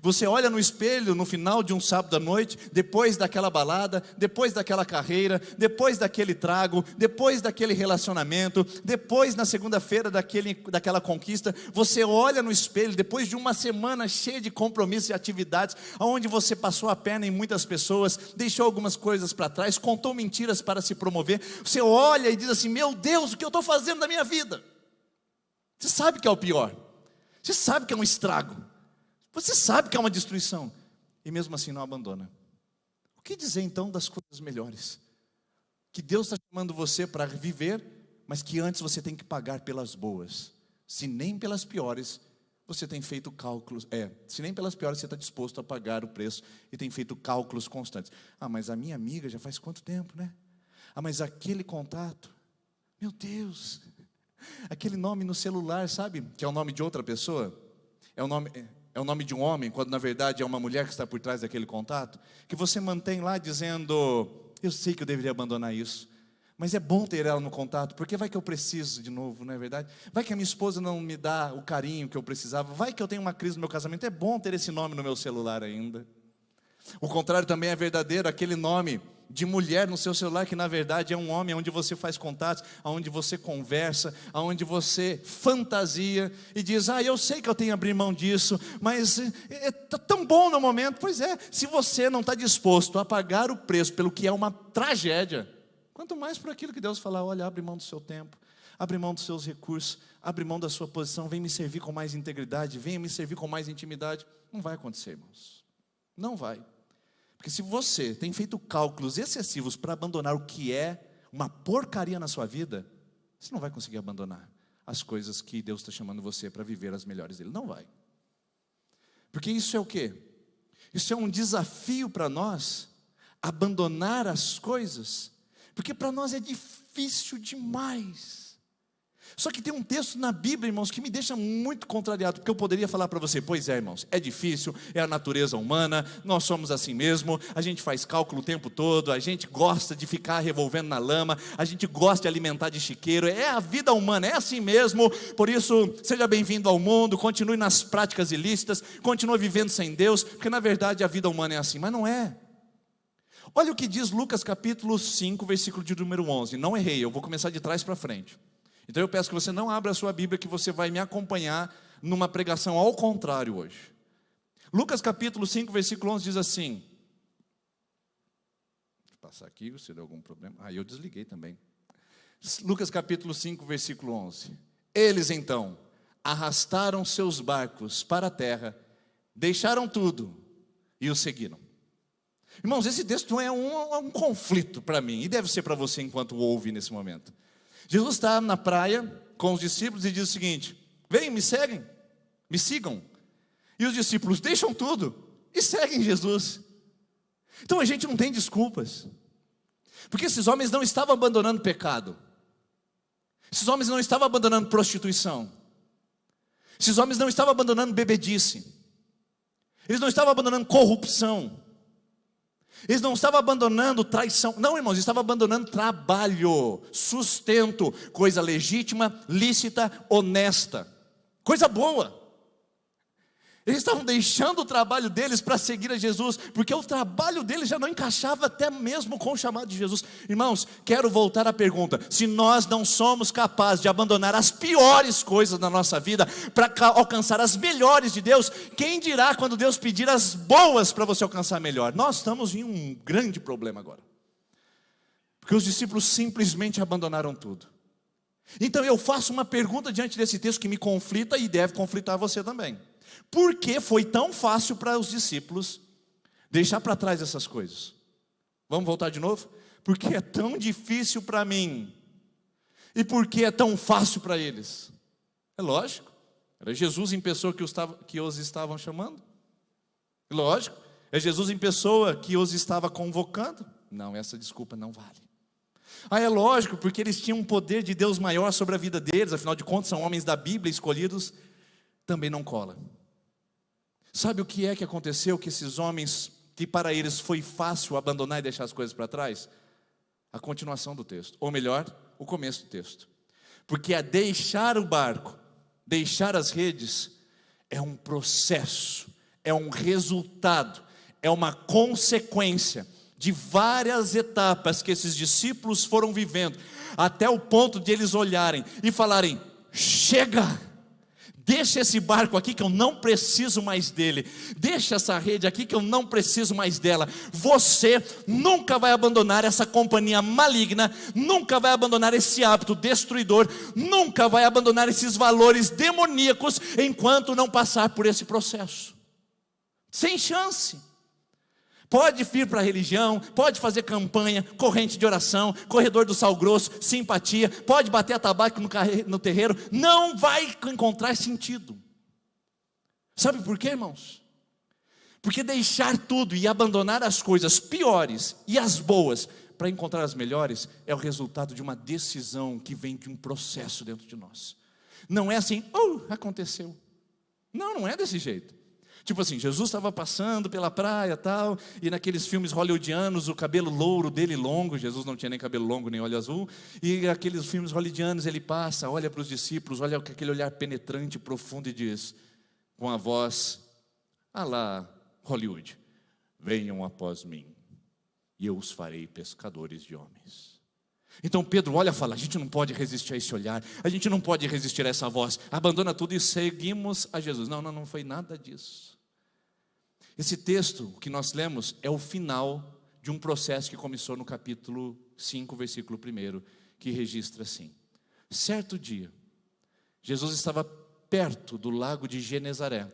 Você olha no espelho no final de um sábado à noite, depois daquela balada, depois daquela carreira, depois daquele trago, depois daquele relacionamento, depois na segunda-feira daquela conquista, você olha no espelho, depois de uma semana cheia de compromissos e atividades, onde você passou a perna em muitas pessoas, deixou algumas coisas para trás, contou mentiras para se promover, você olha e diz assim, meu Deus, o que eu estou fazendo na minha vida? Você sabe que é o pior, você sabe que é um estrago, você sabe que é uma destruição, e mesmo assim não abandona. O que dizer então das coisas melhores? Que Deus está chamando você para viver, mas que antes você tem que pagar pelas boas. Se nem pelas piores você tem feito cálculos, se nem pelas piores você está disposto a pagar o preço e tem feito cálculos constantes. Ah, mas a minha amiga já faz quanto tempo, né? Ah, mas aquele contato, meu Deus, aquele nome no celular, sabe? Que é o nome de outra pessoa, é o nome de um homem, quando na verdade é uma mulher que está por trás daquele contato, que você mantém lá dizendo, eu sei que eu deveria abandonar isso, mas é bom ter ela no contato, porque vai que eu preciso de novo, não é verdade? Vai que a minha esposa não me dá o carinho que eu precisava, vai que eu tenho uma crise no meu casamento, é bom ter esse nome no meu celular ainda. O contrário também é verdadeiro, aquele nome de mulher no seu celular, que na verdade é um homem, onde você faz contatos, onde você conversa, onde você fantasia e diz: eu sei que eu tenho que abrir mão disso, mas é tão bom no momento. Pois é, se você não está disposto a pagar o preço pelo que é uma tragédia, quanto mais por aquilo que Deus fala: olha, abre mão do seu tempo, abre mão dos seus recursos, abre mão da sua posição, vem me servir com mais integridade, venha me servir com mais intimidade. Não vai acontecer, irmãos, não vai. Porque se você tem feito cálculos excessivos para abandonar o que é uma porcaria na sua vida, você não vai conseguir abandonar as coisas que Deus está chamando você para viver as melhores dele. Não vai. Porque isso é o quê? Isso é um desafio para nós, abandonar as coisas, porque para nós é difícil demais. Só que tem um texto na Bíblia, irmãos, que me deixa muito contrariado, porque eu poderia falar para você: pois é, irmãos, é difícil, é a natureza humana, nós somos assim mesmo, a gente faz cálculo o tempo todo, a gente gosta de ficar revolvendo na lama, a gente gosta de alimentar de chiqueiro, é a vida humana, é assim mesmo. Por isso, seja bem-vindo ao mundo, continue nas práticas ilícitas, continue vivendo sem Deus, porque na verdade a vida humana é assim. Mas não é. Olha o que diz Lucas capítulo 5, versículo de número 11, não errei, eu vou começar de trás para frente. Então eu peço que você não abra a sua Bíblia, que você vai me acompanhar numa pregação ao contrário hoje. Lucas capítulo 5, versículo 11 diz assim. Deixa eu passar aqui, se deu algum problema. Eu desliguei também. Lucas capítulo 5, versículo 11. Eles então arrastaram seus barcos para a terra, deixaram tudo e o seguiram. Irmãos, esse texto é um conflito para mim, e deve ser para você enquanto ouve nesse momento. Jesus está na praia com os discípulos e diz o seguinte: vem, me seguem, me sigam. E os discípulos deixam tudo e seguem Jesus. Então a gente não tem desculpas, porque esses homens não estavam abandonando pecado, esses homens não estavam abandonando prostituição, esses homens não estavam abandonando bebedice, eles não estavam abandonando corrupção, eles não estavam abandonando traição. Não, irmãos, eles estavam abandonando trabalho, sustento, coisa legítima, lícita, honesta, coisa boa. Eles estavam deixando o trabalho deles para seguir a Jesus, porque o trabalho deles já não encaixava até mesmo com o chamado de Jesus. Irmãos, quero voltar à pergunta: se nós não somos capazes de abandonar as piores coisas da nossa vida para alcançar as melhores de Deus, quem dirá quando Deus pedir as boas para você alcançar melhor? Nós estamos em um grande problema agora, porque os discípulos simplesmente abandonaram tudo. Então eu faço uma pergunta diante desse texto que me conflita e deve conflitar você também. Por que foi tão fácil para os discípulos deixar para trás essas coisas? Vamos voltar de novo? Porque é tão difícil para mim, e por que é tão fácil para eles? É lógico, era Jesus em pessoa que os estavam chamando. Lógico, é Jesus em pessoa que os estava convocando. Não, essa desculpa não vale. É lógico, porque eles tinham um poder de Deus maior sobre a vida deles, afinal de contas são homens da Bíblia escolhidos. Também não cola. Sabe o que é que aconteceu? Que esses homens, que para eles foi fácil abandonar e deixar as coisas para trás? A continuação do texto, ou melhor, o começo do texto. Porque a deixar o barco, deixar as redes, é um processo, é um resultado, é uma consequência de várias etapas que esses discípulos foram vivendo, até o ponto de eles olharem e falarem: chega! Deixa esse barco aqui que eu não preciso mais dele. Deixa essa rede aqui que eu não preciso mais dela. Você nunca vai abandonar essa companhia maligna, nunca vai abandonar esse hábito destruidor, nunca vai abandonar esses valores demoníacos enquanto não passar por esse processo. Sem chance. Pode vir para a religião, pode fazer campanha, corrente de oração, corredor do sal grosso, simpatia, pode bater a tabaco no terreiro, não vai encontrar sentido. Sabe por quê, irmãos? Porque deixar tudo e abandonar as coisas piores e as boas para encontrar as melhores é o resultado de uma decisão que vem de um processo dentro de nós. Não é assim, aconteceu. Não é desse jeito. Tipo assim, Jesus estava passando pela praia tal, e naqueles filmes hollywoodianos, o cabelo louro dele longo, Jesus não tinha nem cabelo longo, nem olho azul, e aqueles filmes hollywoodianos ele passa, olha para os discípulos, olha com aquele olhar penetrante, profundo e diz, com a voz, lá, Hollywood, venham após mim, e eu os farei pescadores de homens. Então Pedro olha e fala, a gente não pode resistir a esse olhar, a gente não pode resistir a essa voz, abandona tudo e seguimos a Jesus. Não foi nada disso. Esse texto que nós lemos é o final de um processo que começou no capítulo 5, versículo 1, que registra assim: certo dia, Jesus estava perto do lago de Genezaré,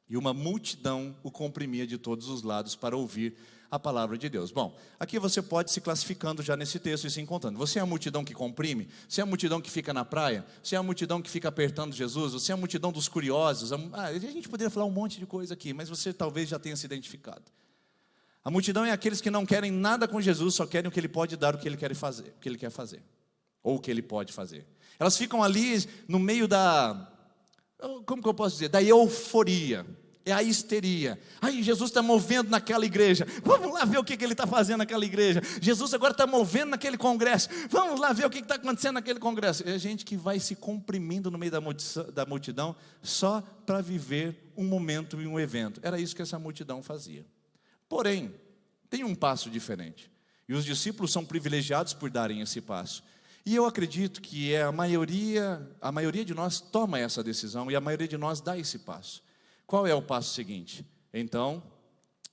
e uma multidão o comprimia de todos os lados para ouvir a palavra de Deus. Bom, aqui você pode se classificando já nesse texto e se encontrando. Você é a multidão que comprime? Você é a multidão que fica na praia? Você é a multidão que fica apertando Jesus? Você é a multidão dos curiosos? A gente poderia falar um monte de coisa aqui, mas você talvez já tenha se identificado. A multidão é aqueles que não querem nada com Jesus, só querem o que Ele pode dar, o que Ele quer fazer, ou o que Ele pode fazer. Elas ficam ali no meio da, como que eu posso dizer, da euforia. É a histeria. Ai, Jesus está movendo naquela igreja. Vamos lá ver o que Ele está fazendo naquela igreja. Jesus agora está movendo naquele congresso. Vamos lá ver o que está acontecendo naquele congresso. É gente que vai se comprimindo no meio da multidão só para viver um momento e um evento. Era isso que essa multidão fazia. Porém, tem um passo diferente. E os discípulos são privilegiados por darem esse passo. E eu acredito que a maioria de nós toma essa decisão e a maioria de nós dá esse passo. Qual é o passo seguinte? Então,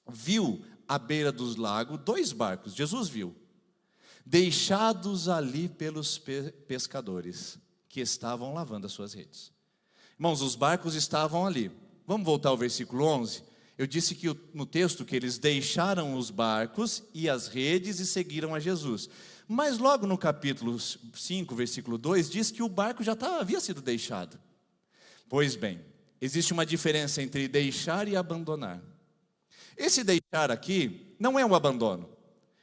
viu à beira dos lagos 2 barcos, Jesus viu, deixados ali pelos pescadores, que estavam lavando as suas redes. Irmãos, os barcos estavam ali. Vamos voltar ao versículo 11? Eu disse que no texto que eles deixaram os barcos e as redes e seguiram a Jesus. Mas logo no capítulo 5, versículo 2, diz que o barco já havia sido deixado. Pois bem, existe uma diferença entre deixar e abandonar. Esse deixar aqui não é um abandono.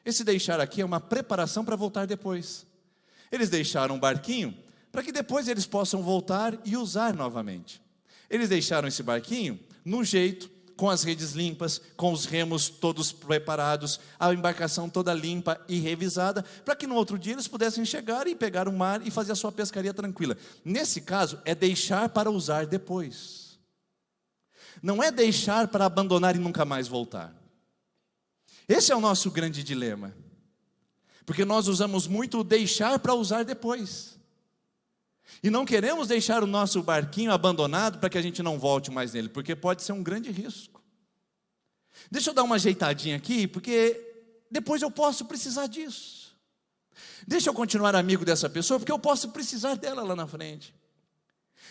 Esse deixar aqui é uma preparação para voltar depois. Eles deixaram um barquinho para que depois eles possam voltar e usar novamente. Eles deixaram esse barquinho no jeito, com as redes limpas, com os remos todos preparados, a embarcação toda limpa e revisada, para que no outro dia eles pudessem chegar e pegar o mar e fazer a sua pescaria tranquila. Nesse caso, é deixar para usar depois. Não é deixar para abandonar e nunca mais voltar. Esse é o nosso grande dilema. Porque nós usamos muito o deixar para usar depois. E não queremos deixar o nosso barquinho abandonado para que a gente não volte mais nele, porque pode ser um grande risco. Deixa eu dar uma ajeitadinha aqui, porque depois eu posso precisar disso. Deixa eu continuar amigo dessa pessoa, porque eu posso precisar dela lá na frente.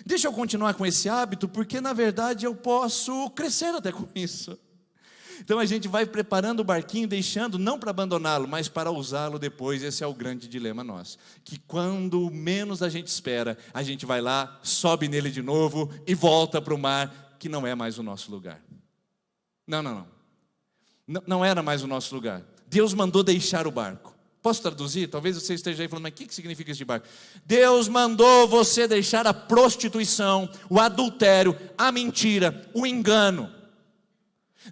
Deixa eu continuar com esse hábito, porque na verdade eu posso crescer até com isso. Então a gente vai preparando o barquinho, deixando não para abandoná-lo, mas para usá-lo depois. Esse é o grande dilema nosso. Que quando menos a gente espera, a gente vai lá, sobe nele de novo e volta para o mar, que não é mais o nosso lugar. Não era mais o nosso lugar. Deus mandou deixar o barco. Posso traduzir? Talvez você esteja aí falando, mas o que significa esse barco? Deus mandou você deixar a prostituição, o adultério, a mentira, o engano.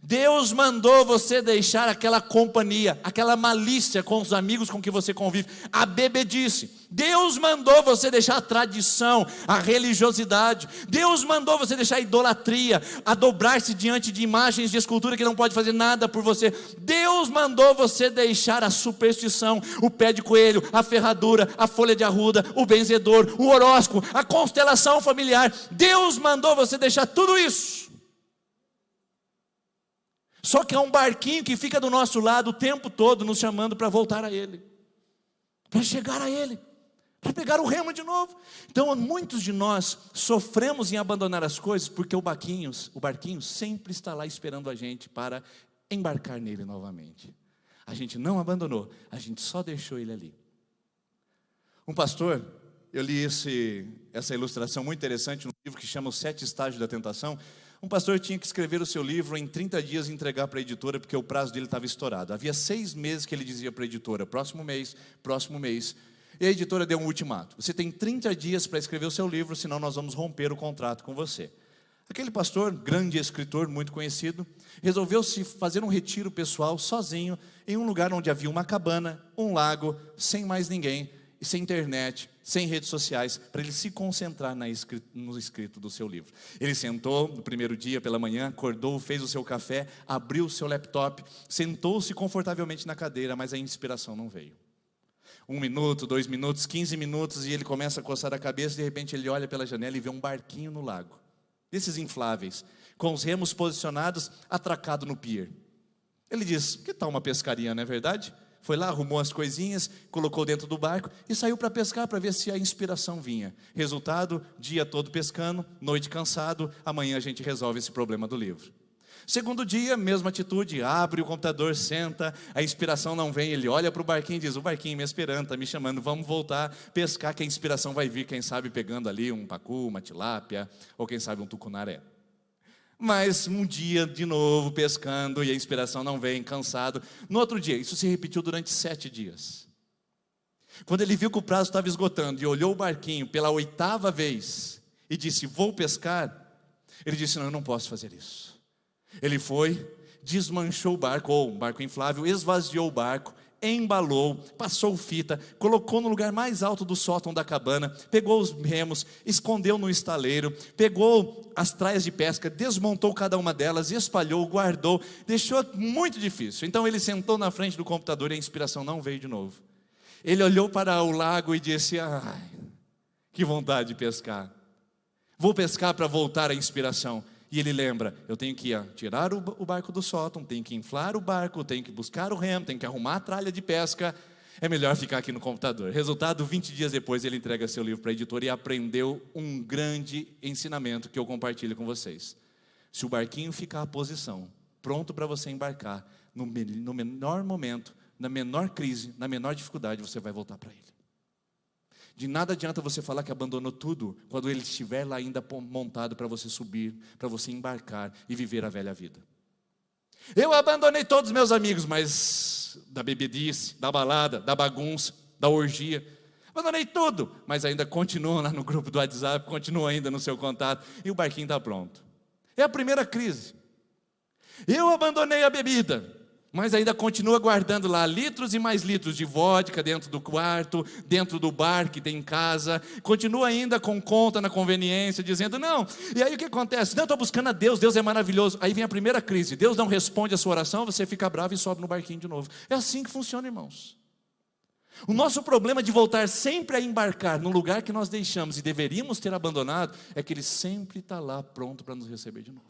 Deus mandou você deixar aquela companhia, aquela malícia com os amigos com que você convive, a bebedice. Deus mandou você deixar a tradição, a religiosidade. Deus mandou você deixar a idolatria, a dobrar-se diante de imagens de escultura que não pode fazer nada por você. Deus mandou você deixar a superstição, o pé de coelho, a ferradura, a folha de arruda, o benzedor, o horóscopo, a constelação familiar. Deus mandou você deixar tudo isso. Só que é um barquinho que fica do nosso lado o tempo todo, nos chamando para voltar a Ele, para chegar a Ele, para pegar o remo de novo. Então muitos de nós sofremos em abandonar as coisas, porque o barquinho sempre está lá esperando a gente para embarcar nele novamente. A gente não abandonou, a gente só deixou ele ali. Um pastor, eu li essa ilustração muito interessante no livro que chama Os 7 Estágios da Tentação. Um pastor tinha que escrever o seu livro em 30 dias e entregar para a editora, porque o prazo dele estava estourado. Havia 6 meses que ele dizia para a editora, próximo mês. E a editora deu um ultimato: você tem 30 dias para escrever o seu livro, senão nós vamos romper o contrato com você. Aquele pastor, grande escritor, muito conhecido, resolveu se fazer um retiro pessoal sozinho, em um lugar onde havia uma cabana, um lago, sem mais ninguém, sem internet, sem redes sociais, para ele se concentrar no escrito do seu livro. Ele sentou no primeiro dia pela manhã, acordou, fez o seu café, abriu o seu laptop, sentou-se confortavelmente na cadeira, mas a inspiração não veio. 1 minuto, 2 minutos, 15 minutos, e ele começa a coçar a cabeça, e de repente ele olha pela janela e vê um barquinho no lago, desses infláveis, com os remos posicionados, atracado no pier. Ele diz: que tal uma pescaria, não é verdade? Foi lá, arrumou as coisinhas, colocou dentro do barco e saiu para pescar, para ver se a inspiração vinha. Resultado, dia todo pescando, noite cansado, amanhã a gente resolve esse problema do livro. Segundo dia, mesma atitude, abre o computador, senta, a inspiração não vem, ele olha para o barquinho e diz: o barquinho me esperando, está me chamando, vamos voltar pescar, que a inspiração vai vir, quem sabe pegando ali um pacu, uma tilápia, ou quem sabe um tucunaré. Mas um dia de novo pescando e a inspiração não vem, cansado. No outro dia, isso se repetiu durante 7 dias. Quando ele viu que o prazo estava esgotando e olhou o barquinho pela 8ª vez e disse: vou pescar, ele disse: não, eu não posso fazer isso. Ele foi, desmanchou o barco, ou um barco inflável, esvaziou o barco, embalou, passou fita, colocou no lugar mais alto do sótão da cabana, pegou os remos, escondeu no estaleiro, pegou as traias de pesca, desmontou cada uma delas, espalhou, guardou, deixou muito difícil. Então ele sentou na frente do computador e a inspiração não veio de novo. Ele olhou para o lago e disse: ai, que vontade de pescar, vou pescar para voltar à inspiração. E ele lembra: eu tenho que tirar o barco do sótão, tenho que inflar o barco, tenho que buscar o remo, tenho que arrumar a tralha de pesca, é melhor ficar aqui no computador. Resultado, 20 dias depois ele entrega seu livro para a editora e aprendeu um grande ensinamento que eu compartilho com vocês. Se o barquinho ficar à posição, pronto para você embarcar, no menor momento, na menor crise, na menor dificuldade, você vai voltar para ele. De nada adianta você falar que abandonou tudo, quando ele estiver lá ainda montado para você subir, para você embarcar e viver a velha vida. Eu abandonei todos os meus amigos, mas da bebedice, da balada, da bagunça, da orgia, abandonei tudo, mas ainda continuo lá no grupo do WhatsApp, continuo ainda no seu contato, e o barquinho está pronto. É a primeira crise. Eu abandonei a bebida, mas ainda continua guardando lá litros e mais litros de vodka dentro do quarto, dentro do bar que tem em casa, continua ainda com conta na conveniência, dizendo: não, e aí o que acontece? Não, eu estou buscando a Deus, Deus é maravilhoso. Aí vem a primeira crise, Deus não responde a sua oração, você fica bravo e sobe no barquinho de novo. É assim que funciona, irmãos. O nosso problema de voltar sempre a embarcar no lugar que nós deixamos e deveríamos ter abandonado, é que Ele sempre está lá pronto para nos receber de novo.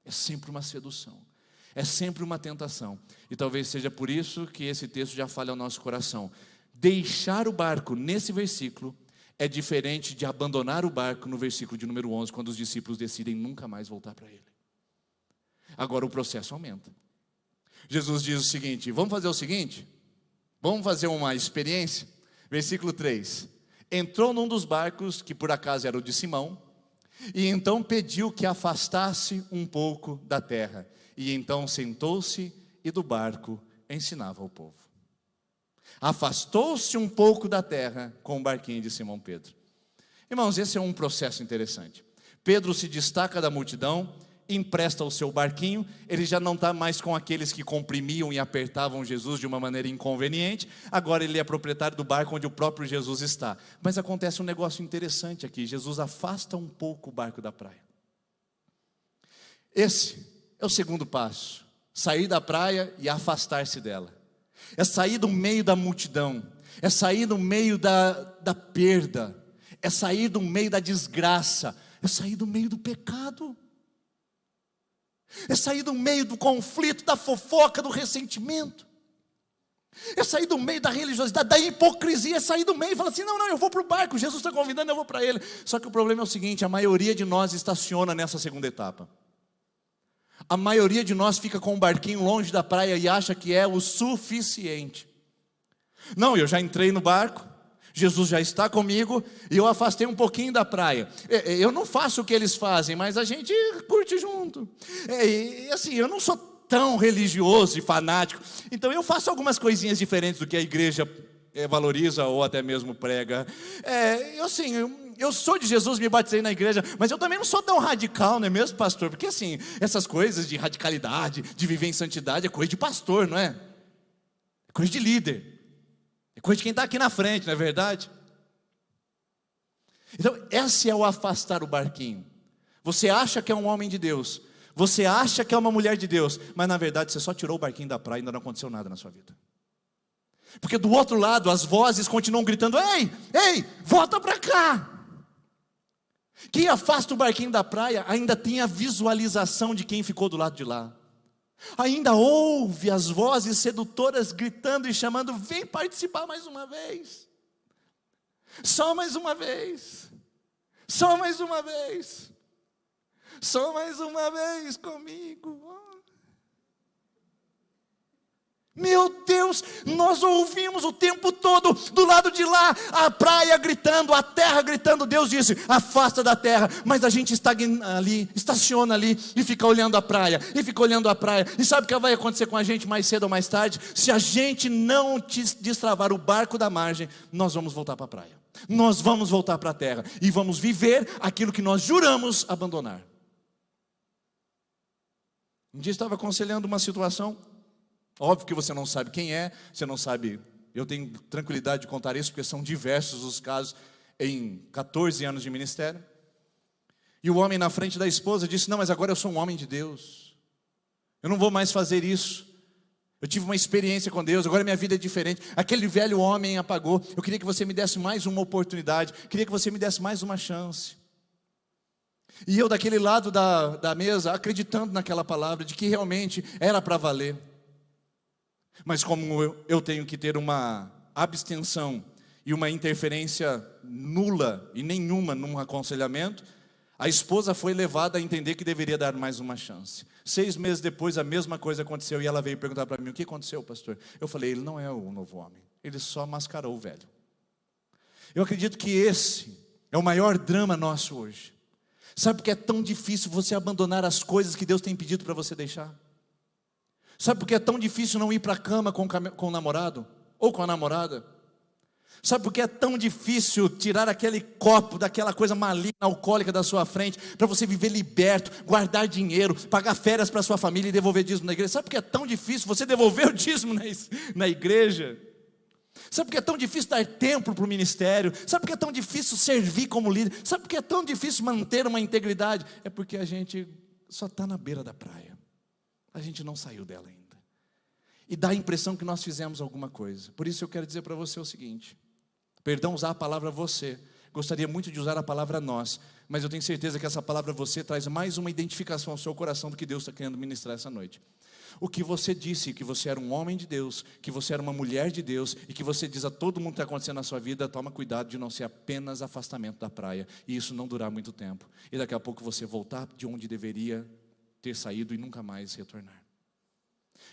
É sempre uma sedução. É sempre uma tentação. E talvez seja por isso que esse texto já fala ao nosso coração. Deixar o barco nesse versículo é diferente de abandonar o barco no versículo de número 11, quando os discípulos decidem nunca mais voltar para ele. Agora o processo aumenta. Jesus diz o seguinte: vamos fazer o seguinte? Vamos fazer uma experiência? Versículo 3. Entrou num dos barcos, que por acaso era o de Simão, e então pediu que afastasse um pouco da terra. E então sentou-se e do barco ensinava ao povo. Afastou-se um pouco da terra com o barquinho de Simão Pedro. Irmãos, esse é um processo interessante. Pedro se destaca da multidão, empresta o seu barquinho, ele já não está mais com aqueles que comprimiam e apertavam Jesus de uma maneira inconveniente, agora ele é proprietário do barco onde o próprio Jesus está. Mas acontece um negócio interessante aqui, Jesus afasta um pouco o barco da praia. Esse é o segundo passo, sair da praia e afastar-se dela. É sair do meio da multidão, é sair do meio da perda, é sair do meio da desgraça, é sair do meio do pecado, é sair do meio do conflito, da fofoca, do ressentimento, é sair do meio da religiosidade, da hipocrisia, é sair do meio e falar assim: não, eu vou para o barco, Jesus está convidando, eu vou para ele. Só que o problema é o seguinte: a maioria de nós estaciona nessa segunda etapa. A maioria de nós fica com um barquinho longe da praia e acha que é o suficiente. Não, eu já entrei no barco, Jesus já está comigo e eu afastei um pouquinho da praia. Eu não faço o que eles fazem, mas a gente curte junto. E assim, eu não sou tão religioso e fanático, então eu faço algumas coisinhas diferentes do que a igreja valoriza ou até mesmo prega. Eu sou de Jesus, me batizei na igreja, mas eu também não sou tão radical, não é mesmo, pastor? Porque assim, essas coisas de radicalidade, de viver em santidade, é coisa de pastor, não é? É coisa de líder. É coisa de quem está aqui na frente, não é verdade? Então, esse é o afastar o barquinho. Você acha que é um homem de Deus, você acha que é uma mulher de Deus, mas na verdade você só tirou o barquinho da praia e ainda não aconteceu nada na sua vida. Porque do outro lado as vozes continuam gritando: ei, ei, volta para cá. Quem afasta o barquinho da praia ainda tem a visualização de quem ficou do lado de lá. Ainda ouve as vozes sedutoras gritando e chamando: vem participar mais uma vez. Só mais uma vez. Só mais uma vez. Só mais uma vez comigo. Meu Deus, nós ouvimos o tempo todo, do lado de lá, a praia gritando, a terra gritando. Deus disse: afasta da terra. Mas a gente estaciona ali e fica olhando a praia, e fica olhando a praia. E sabe o que vai acontecer com a gente mais cedo ou mais tarde? Se a gente não destravar o barco da margem, nós vamos voltar para a praia. Nós vamos voltar para a terra e vamos viver aquilo que nós juramos abandonar. Um dia eu estava aconselhando uma situação. Óbvio que você não sabe quem é, você não sabe. Eu tenho tranquilidade de contar isso, porque são diversos os casos em 14 anos de ministério. E o homem na frente da esposa disse: não, mas agora eu sou um homem de Deus, eu não vou mais fazer isso. Eu tive uma experiência com Deus, agora minha vida é diferente. Aquele velho homem apagou. Eu queria que você me desse mais uma oportunidade, queria que você me desse mais uma chance. E eu daquele lado da mesa, acreditando naquela palavra, de que realmente era para valer. Mas como eu tenho que ter uma abstenção e uma interferência nula e nenhuma num aconselhamento, a esposa foi levada a entender que deveria dar mais uma chance. 6 meses depois a mesma coisa aconteceu e ela veio perguntar para mim: o que aconteceu, pastor? Eu falei: ele não é o novo homem, ele só mascarou o velho. Eu acredito que esse é o maior drama nosso hoje. Sabe por que é tão difícil você abandonar as coisas que Deus tem pedido para você deixar? Sabe por que é tão difícil não ir para a cama com o namorado? Ou com a namorada? Sabe por que é tão difícil tirar aquele copo, daquela coisa maligna, alcoólica da sua frente, para você viver liberto, guardar dinheiro, pagar férias para sua família e devolver dízimo na igreja? Sabe por que é tão difícil você devolver o dízimo na igreja? Sabe por que é tão difícil dar tempo para o ministério? Sabe por que é tão difícil servir como líder? Sabe por que é tão difícil manter uma integridade? É porque a gente só está na beira da praia. A gente não saiu dela ainda. E dá a impressão que nós fizemos alguma coisa. Por isso eu quero dizer para você o seguinte: perdão usar a palavra você, gostaria muito de usar a palavra nós, mas eu tenho certeza que essa palavra você traz mais uma identificação ao seu coração do que Deus está querendo ministrar essa noite. O que você disse, que você era um homem de Deus, que você era uma mulher de Deus, e que você diz a todo mundo que está acontecendo na sua vida: toma cuidado de não ser apenas afastamento da praia, e isso não durar muito tempo, e daqui a pouco você voltar de onde deveria ter saído e nunca mais retornar.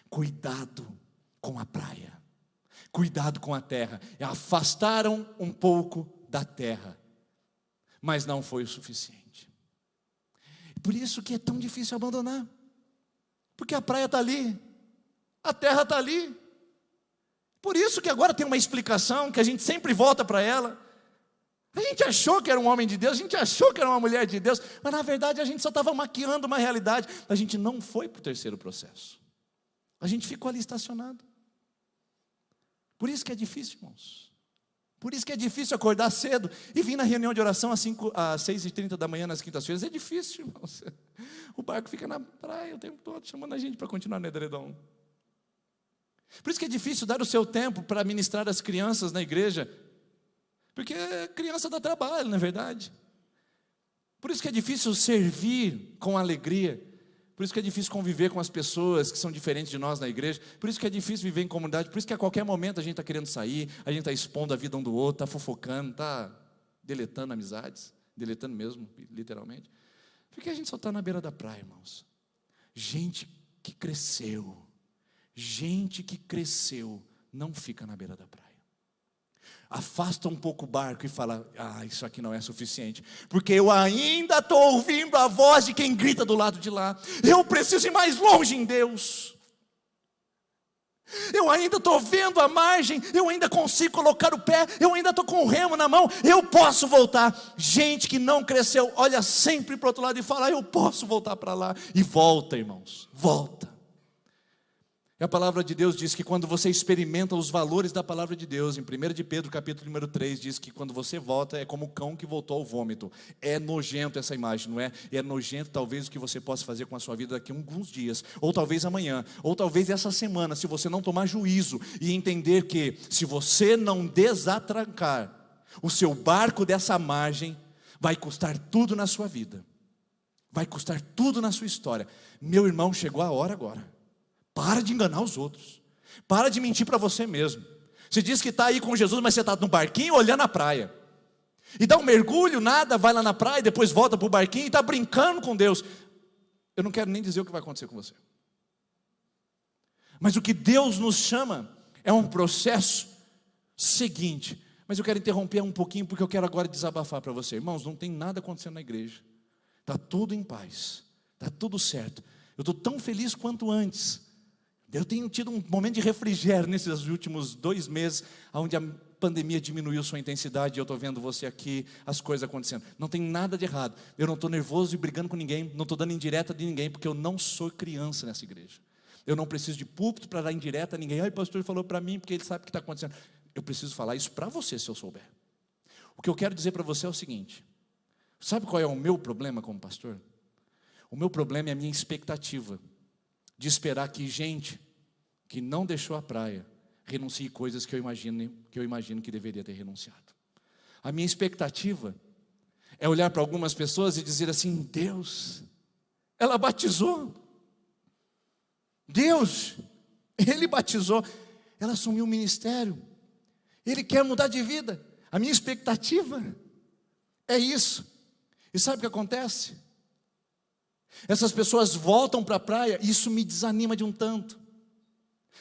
Cuidado com a praia, cuidado com a terra. Afastaram um pouco da terra, mas não foi o suficiente. Por isso que é tão difícil abandonar, porque a praia está ali, a terra está ali. Por isso que agora tem uma explicação que a gente sempre volta para ela. A gente achou que era um homem de Deus, a gente achou que era uma mulher de Deus, mas na verdade a gente só estava maquiando uma realidade. A gente não foi para o terceiro processo, a gente ficou ali estacionado. Por isso que é difícil, irmãos. Por isso que é difícil acordar cedo e vir na reunião de oração às 6h30 da manhã nas quintas-feiras. É difícil, irmãos. O barco fica na praia o tempo todo, chamando a gente para continuar no edredom. Por isso que é difícil dar o seu tempo para ministrar as crianças na igreja, porque criança dá trabalho, não é verdade? Por isso que é difícil servir com alegria. Por isso que é difícil conviver com as pessoas que são diferentes de nós na igreja. Por isso que é difícil viver em comunidade. Por isso que a qualquer momento a gente está querendo sair, a gente está expondo a vida um do outro, está fofocando, está deletando amizades, deletando mesmo, literalmente. Porque a gente só está na beira da praia, irmãos. Gente que cresceu não fica na beira da praia. Afasta um pouco o barco e fala: isso aqui não é suficiente, porque eu ainda estou ouvindo a voz de quem grita do lado de lá. Eu preciso ir mais longe em Deus. Eu ainda estou vendo a margem, eu ainda consigo colocar o pé, eu ainda estou com o remo na mão, eu posso voltar. Gente que não cresceu olha sempre para o outro lado e fala: eu posso voltar para lá. E volta, irmãos, volta. E a palavra de Deus diz que quando você experimenta os valores da palavra de Deus, em 1 de Pedro, capítulo número 3, diz que quando você volta, é como o cão que voltou ao vômito. É nojento essa imagem, não é? E é nojento talvez o que você possa fazer com a sua vida daqui a alguns dias, ou talvez amanhã, ou talvez essa semana, se você não tomar juízo e entender que se você não desatrancar o seu barco dessa margem, vai custar tudo na sua vida, vai custar tudo na sua história. Meu irmão, chegou a hora agora. Para de enganar os outros. Para de mentir para você mesmo. Você diz que está aí com Jesus, mas você está no barquinho olhando a praia. E dá um mergulho, nada, vai lá na praia, depois volta para o barquinho e está brincando com Deus. Eu não quero nem dizer o que vai acontecer com você. Mas o que Deus nos chama é um processo seguinte. Mas eu quero interromper um pouquinho, porque eu quero agora desabafar para você. Irmãos, não tem nada acontecendo na igreja. Está tudo em paz. Está tudo certo. Eu estou tão feliz quanto antes. Eu tenho tido um momento de refrigério nesses últimos 2 meses, onde a pandemia diminuiu sua intensidade, e eu estou vendo você aqui, as coisas acontecendo. Não tem nada de errado. Eu não estou nervoso e brigando com ninguém, não estou dando indireta de ninguém, porque eu não sou criança nessa igreja. Eu não preciso de púlpito para dar indireta a ninguém. O pastor falou para mim, porque ele sabe o que está acontecendo. Eu preciso falar isso para você, se eu souber. O que eu quero dizer para você é o seguinte: sabe qual é o meu problema como pastor? O meu problema é a minha expectativa de esperar que gente que não deixou a praia renuncie coisas que eu imagino que deveria ter renunciado. A minha expectativa é olhar para algumas pessoas e dizer assim: Deus, ela batizou. Deus, Ele batizou. Ela assumiu o ministério. Ele quer mudar de vida. A minha expectativa é isso. E sabe o que acontece? Essas pessoas voltam para a praia e isso me desanima de um tanto.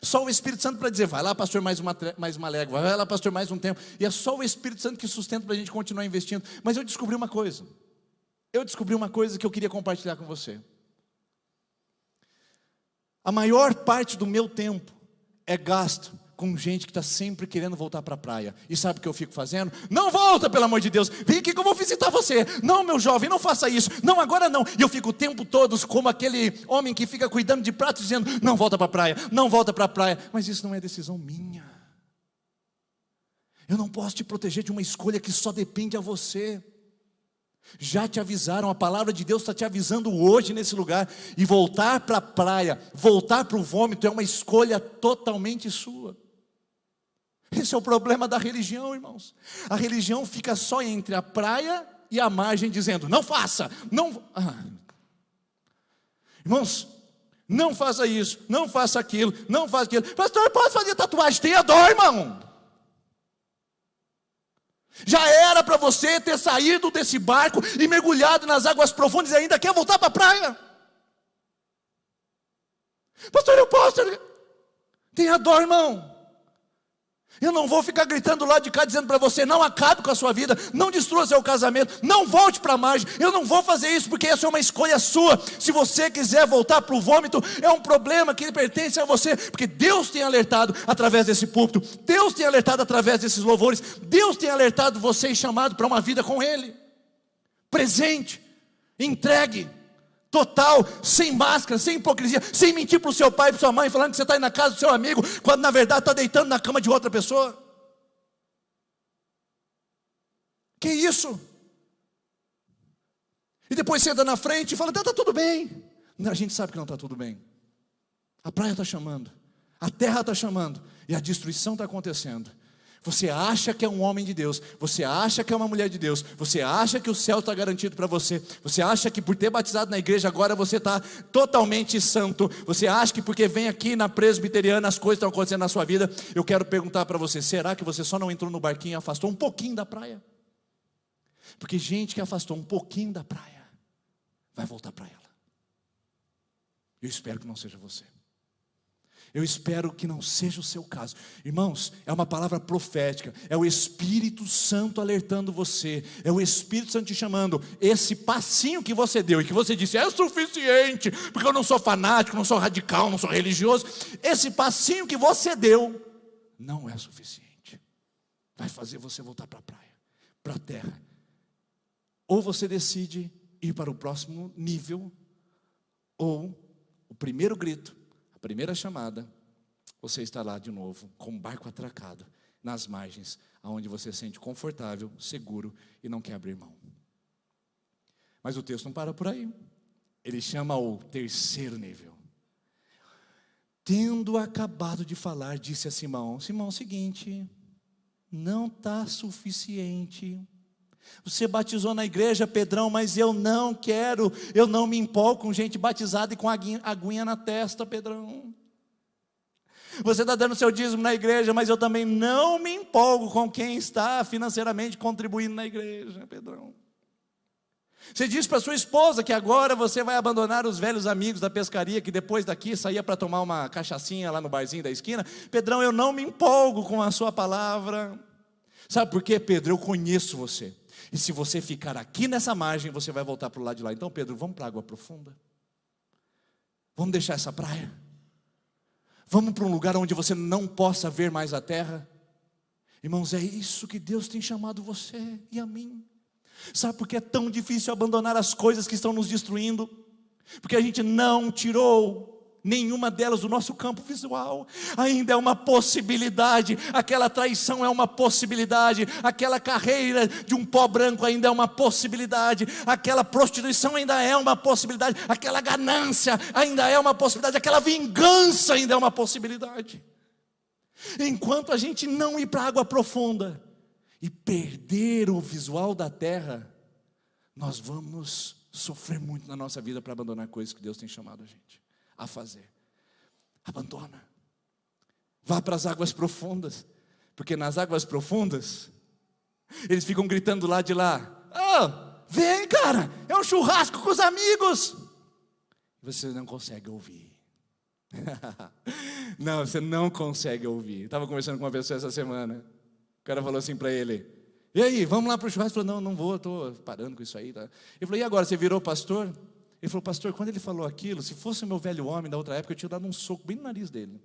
Só o Espírito Santo para dizer: vai lá, pastor, mais uma légua, vai lá, pastor, mais um tempo. E é só o Espírito Santo que sustenta para a gente continuar investindo. Mas eu descobri uma coisa que eu queria compartilhar com você. A maior parte do meu tempo é gasto com gente que está sempre querendo voltar para a praia. E sabe o que eu fico fazendo? Não volta, pelo amor de Deus, vem aqui que eu vou visitar você. Não, meu jovem, não faça isso. Não, agora não. E eu fico o tempo todo como aquele homem que fica cuidando de pratos, dizendo: não volta para a praia, não volta para a praia. Mas isso não é decisão minha. Eu não posso te proteger de uma escolha que só depende a você. Já te avisaram, a palavra de Deus está te avisando hoje nesse lugar. E voltar para a praia, voltar para o vômito é uma escolha totalmente sua. Esse é o problema da religião, irmãos. A religião fica só entre a praia e a margem, dizendo: não faça, não. Irmãos, não faça isso, não faça aquilo, não faça aquilo. Pastor, posso fazer tatuagem? Tenha dó, irmão. Já era para você ter saído desse barco e mergulhado nas águas profundas e ainda quer voltar para a praia. Pastor, eu posso? Tenha dó, irmão. Eu não vou ficar gritando lá de cá dizendo para você: não acabe com a sua vida, não destrua seu casamento, não volte para a margem. Eu não vou fazer isso, porque essa é uma escolha sua. Se você quiser voltar para o vômito, é um problema que pertence a você, porque Deus tem alertado através desse púlpito, Deus tem alertado através desses louvores, Deus tem alertado você e chamado para uma vida com Ele, presente, entregue, total, sem máscara, sem hipocrisia, sem mentir para o seu pai e para sua mãe, falando que você está aí na casa do seu amigo, quando na verdade está deitando na cama de outra pessoa. Que isso? E depois senta na frente e fala: está tudo bem. A gente sabe que não está tudo bem. A praia está chamando, a terra está chamando, e a destruição está acontecendo. Você acha que é um homem de Deus, você acha que é uma mulher de Deus, você acha que o céu está garantido para você, você acha que por ter batizado na igreja agora você está totalmente santo, você acha que porque vem aqui na presbiteriana as coisas estão acontecendo na sua vida. Eu quero perguntar para você: será que você só não entrou no barquinho e afastou um pouquinho da praia? Porque gente que afastou um pouquinho da praia vai voltar para ela. Eu espero que não seja você. Eu espero que não seja o seu caso. Irmãos, é uma palavra profética. É o Espírito Santo alertando você. É o Espírito Santo te chamando. Esse passinho que você deu e que você disse: é suficiente, porque eu não sou fanático, não sou radical, não sou religioso. Esse passinho que você deu não é suficiente. Vai fazer você voltar para a praia, para a terra. Ou você decide ir para o próximo nível, ou o primeiro grito, a primeira chamada você está lá de novo, com o barco atracado, nas margens, aonde você se sente confortável, seguro e não quer abrir mão. Mas o texto não para por aí. Ele chama o terceiro nível. Tendo acabado de falar, disse a Simão: Simão, seguinte, não está suficiente. Você batizou na igreja, Pedrão, mas eu não quero, eu não me empolgo com gente batizada e com aguinha na testa, Pedrão. Você está dando seu dízimo na igreja, mas eu também não me empolgo com quem está financeiramente contribuindo na igreja, Pedrão. Você diz para sua esposa que agora você vai abandonar os velhos amigos da pescaria, que depois daqui saía para tomar uma cachaçinha lá no barzinho da esquina. Pedrão, eu não me empolgo com a sua palavra. Sabe por quê, Pedro? Eu conheço você. E se você ficar aqui nessa margem, você vai voltar para o lado de lá. Então, Pedro, vamos para a água profunda. Vamos deixar essa praia. Vamos para um lugar onde você não possa ver mais a terra. Irmãos, é isso que Deus tem chamado você e a mim. Sabe por que é tão difícil abandonar as coisas que estão nos destruindo? Porque a gente não tirou nenhuma delas do nosso campo visual. Ainda é uma possibilidade. Aquela traição é uma possibilidade. Aquela carreira de um pó branco ainda é uma possibilidade. Aquela prostituição ainda é uma possibilidade. Aquela ganância ainda é uma possibilidade. Aquela vingança ainda é uma possibilidade. Enquanto a gente não ir para a água profunda e perder o visual da terra, nós vamos sofrer muito na nossa vida para abandonar coisas que Deus tem chamado a gente a fazer. Abandona. Vá para as águas profundas, porque nas águas profundas eles ficam gritando lá de lá: oh, vem, cara, é um churrasco com os amigos. Você não consegue ouvir. Não, você não consegue ouvir. Estava conversando com uma pessoa essa semana. O cara falou assim para ele: e aí, vamos lá para o churrasco? Ele falou: não vou, estou parando com isso aí, tá? Ele falou: e agora, você virou pastor? Ele falou: pastor, quando ele falou aquilo, se fosse o meu velho homem da outra época, eu tinha dado um soco bem no nariz dele.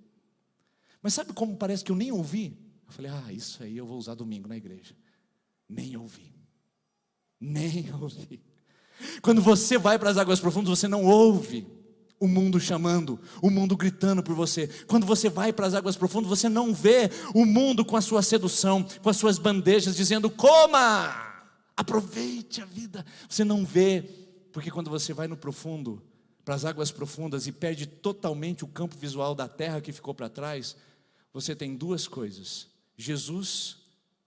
Mas sabe como parece que eu nem ouvi? Eu falei: isso aí eu vou usar domingo na igreja. Nem ouvi. Quando você vai para as águas profundas, você não ouve o mundo chamando, o mundo gritando por você. Quando você vai para as águas profundas, você não vê o mundo com a sua sedução, com as suas bandejas, dizendo: coma, aproveite a vida. Você não vê. Porque quando você vai no profundo, para as águas profundas, e perde totalmente o campo visual da terra que ficou para trás, você tem duas coisas: Jesus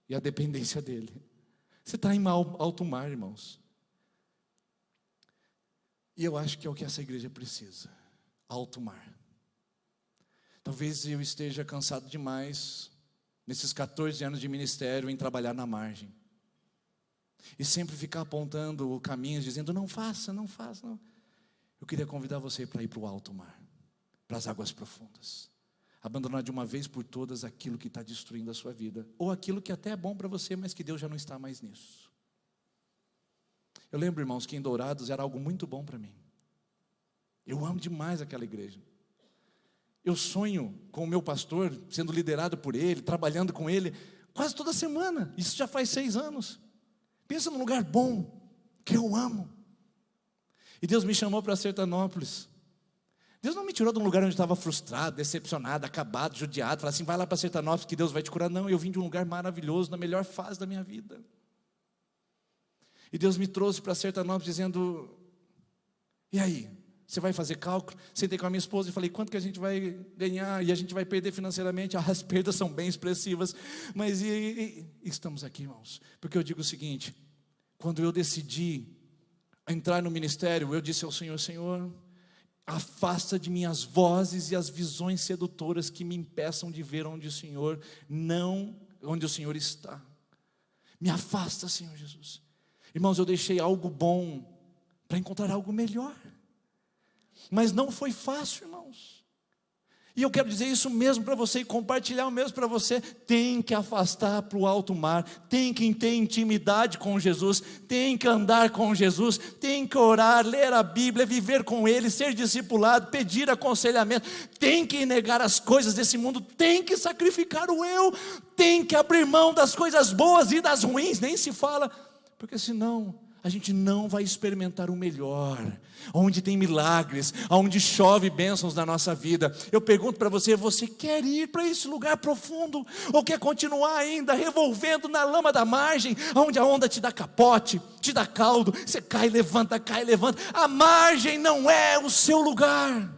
e a dependência dele. Você está em alto mar, irmãos. E eu acho que é o que essa igreja precisa: alto mar. Talvez eu esteja cansado demais, nesses 14 anos de ministério, em trabalhar na margem. E sempre ficar apontando caminhos, dizendo: não faça, não faça, não. Eu queria convidar você para ir para o alto mar, para as águas profundas. Abandonar de uma vez por todas aquilo que está destruindo a sua vida, ou aquilo que até é bom para você, mas que Deus já não está mais nisso. Eu lembro, irmãos, que em Dourados era algo muito bom para mim. Eu amo demais aquela igreja. Eu sonho com o meu pastor, sendo liderado por ele, trabalhando com ele, quase toda semana. Isso já faz 6 anos. Pensa num lugar bom, que eu amo. E Deus me chamou para Sertanópolis. Deus não me tirou de um lugar onde eu estava frustrado, decepcionado, acabado, judiado. Falei assim: vai lá para Sertanópolis que Deus vai te curar. Não, eu vim de um lugar maravilhoso, na melhor fase da minha vida. E Deus me trouxe para Sertanópolis dizendo: e aí, você vai fazer cálculo? Sentei com a minha esposa e falei: quanto que a gente vai ganhar? E a gente vai perder financeiramente? As perdas são bem expressivas. Mas estamos aqui, irmãos, porque eu digo o seguinte: quando eu decidi entrar no ministério, eu disse ao Senhor: Senhor, afasta de mim as vozes e as visões sedutoras que me impeçam de ver onde o Senhor está. Me afasta, Senhor Jesus. Irmãos, eu deixei algo bom para encontrar algo melhor. Mas não foi fácil, irmãos. E eu quero dizer isso mesmo para você e compartilhar o mesmo para você. Tem que afastar para o alto mar. Tem que ter intimidade com Jesus. Tem que andar com Jesus. Tem que orar, ler a Bíblia, viver com Ele, ser discipulado, pedir aconselhamento. Tem que negar as coisas desse mundo. Tem que sacrificar o eu. Tem que abrir mão das coisas boas e das ruins. Nem se fala, porque senão a gente não vai experimentar o melhor, onde tem milagres, onde chove bênçãos na nossa vida. Eu pergunto para você, você quer ir para esse lugar profundo? Ou quer continuar ainda revolvendo na lama da margem, onde a onda te dá capote, te dá caldo, você cai, levanta, a margem não é o seu lugar.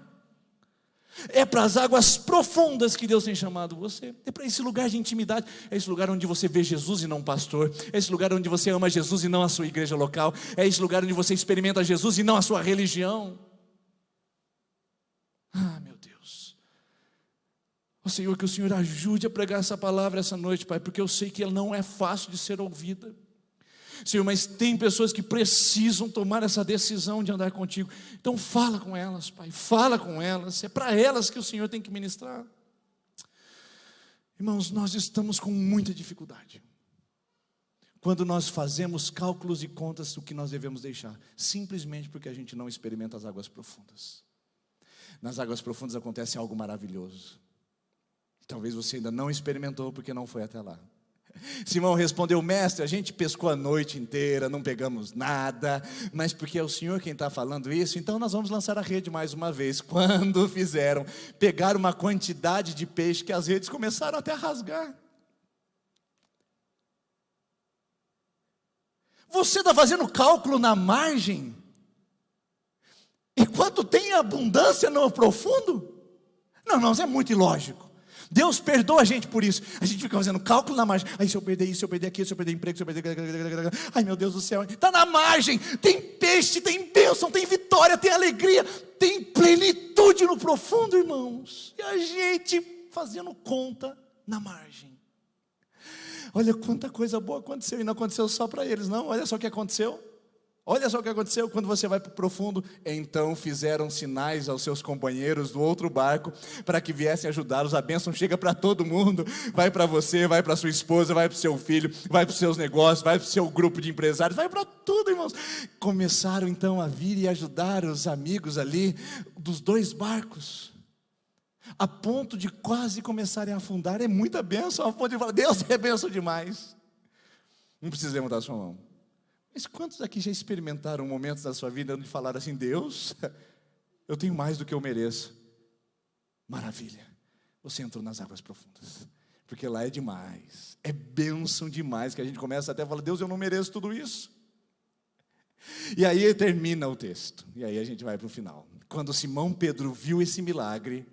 É para as águas profundas que Deus tem chamado você. É para esse lugar de intimidade. É esse lugar onde você vê Jesus e não um pastor. É esse lugar onde você ama Jesus e não a sua igreja local. É esse lugar onde você experimenta Jesus e não a sua religião. Ah, meu Deus. Ó Senhor, que o Senhor ajude a pregar essa palavra essa noite, Pai, porque eu sei que ela não é fácil de ser ouvida. Senhor, mas tem pessoas que precisam tomar essa decisão de andar contigo. Então fala com elas, Pai, fala com elas. É para elas que o Senhor tem que ministrar. Irmãos, nós estamos com muita dificuldade quando nós fazemos cálculos e contas do que nós devemos deixar, simplesmente porque a gente não experimenta as águas profundas. Nas águas profundas acontece algo maravilhoso. Talvez você ainda não experimentou porque não foi até lá. Simão respondeu: mestre, a gente pescou a noite inteira, não pegamos nada, mas porque é o Senhor quem está falando isso, então nós vamos lançar a rede mais uma vez. Quando fizeram, pegaram uma quantidade de peixe que as redes começaram até a rasgar. Você está fazendo cálculo na margem, enquanto tem abundância no profundo? Não, isso é muito ilógico. Deus perdoa a gente por isso. A gente fica fazendo cálculo na margem. Aí se eu perder isso, se eu perder aquilo, se eu perder emprego, se eu perder... Ai meu Deus do céu, está na margem. Tem peixe, tem bênção, tem vitória, tem alegria, tem plenitude no profundo, irmãos. E a gente fazendo conta na margem. Olha quanta coisa boa aconteceu. E não aconteceu só para eles, não. Olha só o que aconteceu. Olha só o que aconteceu quando você vai para o profundo. Então fizeram sinais aos seus companheiros do outro barco para que viessem ajudá-los. A bênção chega para todo mundo. Vai para você, vai para sua esposa, vai para o seu filho, vai para os seus negócios, vai para o seu grupo de empresários, vai para tudo, irmãos. Começaram então a vir e ajudar os amigos ali dos dois barcos, a ponto de quase começarem a afundar. É muita bênção, a ponto de falar: Deus, é bênção demais. Não precisa levantar a sua mão. Mas quantos aqui já experimentaram momentos da sua vida onde falaram assim: Deus, eu tenho mais do que eu mereço? Maravilha, você entrou nas águas profundas, porque lá é demais, é bênção demais, que a gente começa até a falar: Deus, eu não mereço tudo isso. E aí termina o texto, e aí a gente vai para o final. Quando Simão Pedro viu esse milagre,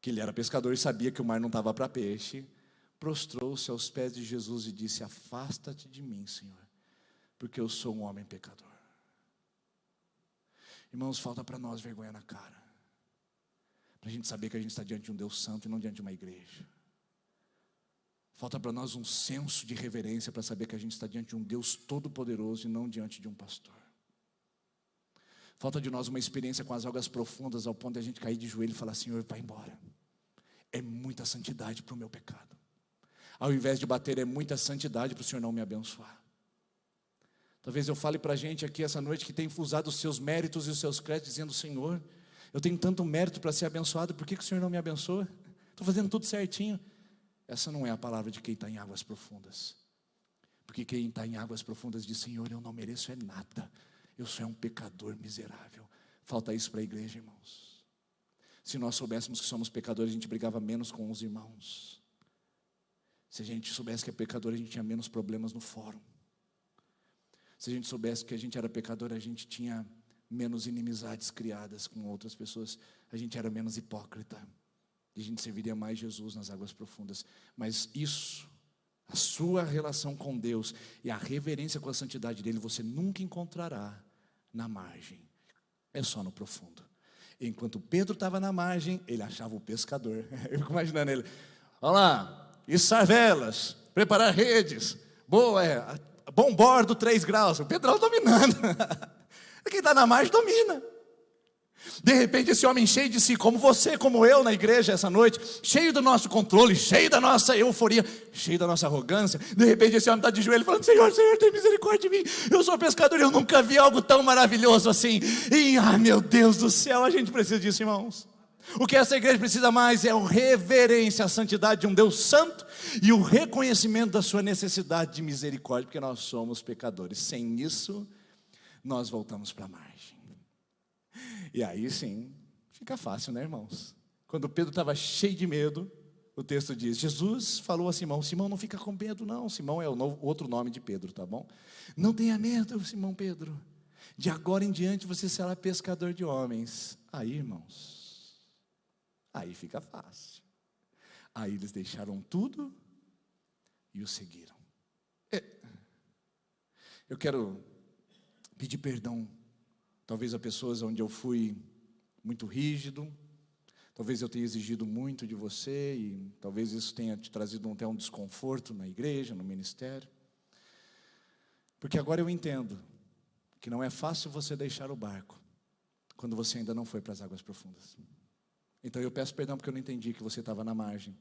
que ele era pescador e sabia que o mar não estava para peixe, prostrou-se aos pés de Jesus e disse: afasta-te de mim, Senhor, porque eu sou um homem pecador. Irmãos, falta para nós vergonha na cara, para a gente saber que a gente está diante de um Deus santo e não diante de uma igreja. Falta para nós um senso de reverência para saber que a gente está diante de um Deus todo-poderoso e não diante de um pastor. Falta de nós uma experiência com as águas profundas ao ponto de a gente cair de joelho e falar: Senhor, vai embora. É muita santidade para o meu pecado. Ao invés de bater, é muita santidade para o Senhor não me abençoar. Talvez eu fale para a gente aqui essa noite que tem usado os seus méritos e os seus créditos, dizendo: Senhor, eu tenho tanto mérito para ser abençoado, por que o Senhor não me abençoa? Estou fazendo tudo certinho. Essa não é a palavra de quem está em águas profundas. Porque quem está em águas profundas diz: Senhor, eu não mereço nada, eu sou um pecador miserável. Falta isso para a igreja, irmãos. Se nós soubéssemos que somos pecadores, a gente brigava menos com os irmãos. Se a gente soubesse que é pecador, a gente tinha menos problemas no fórum. Se a gente soubesse que a gente era pecador, a gente tinha menos inimizades criadas com outras pessoas. A gente era menos hipócrita. E a gente serviria mais Jesus nas águas profundas. Mas isso, a sua relação com Deus e a reverência com a santidade dele, você nunca encontrará na margem. É só no profundo. Enquanto Pedro estava na margem, ele achava o pescador. Eu fico imaginando ele: olha lá, içar velas, preparar redes. Boa, bom bordo, 3 graus. O Pedrão dominando. Quem está na margem domina. De repente esse homem cheio de si, como você, como eu na igreja essa noite, cheio do nosso controle, cheio da nossa euforia, cheio da nossa arrogância, de repente esse homem está de joelho falando: Senhor, Senhor, tem misericórdia de mim, eu sou pescador, eu nunca vi algo tão maravilhoso assim. E meu Deus do céu, a gente precisa disso, irmãos. O que essa igreja precisa mais é a reverência à santidade de um Deus santo e o reconhecimento da sua necessidade de misericórdia, porque nós somos pecadores. Sem isso, nós voltamos para a margem. E aí sim, fica fácil, né, irmãos? Quando Pedro estava cheio de medo, o texto diz, Jesus falou a Simão, Simão, não fica com medo não. Simão é o outro nome de Pedro, tá bom? Não tenha medo, Simão Pedro. De agora em diante você será pescador de homens. Aí, irmãos, aí fica fácil. Aí eles deixaram tudo e o seguiram. Eu quero pedir perdão, talvez a pessoas onde eu fui muito rígido, talvez eu tenha exigido muito de você e talvez isso tenha te trazido até um desconforto na igreja, no ministério. Porque agora eu entendo que não é fácil você deixar o barco quando você ainda não foi para as águas profundas. Então eu peço perdão porque eu não entendi que você estava na margem,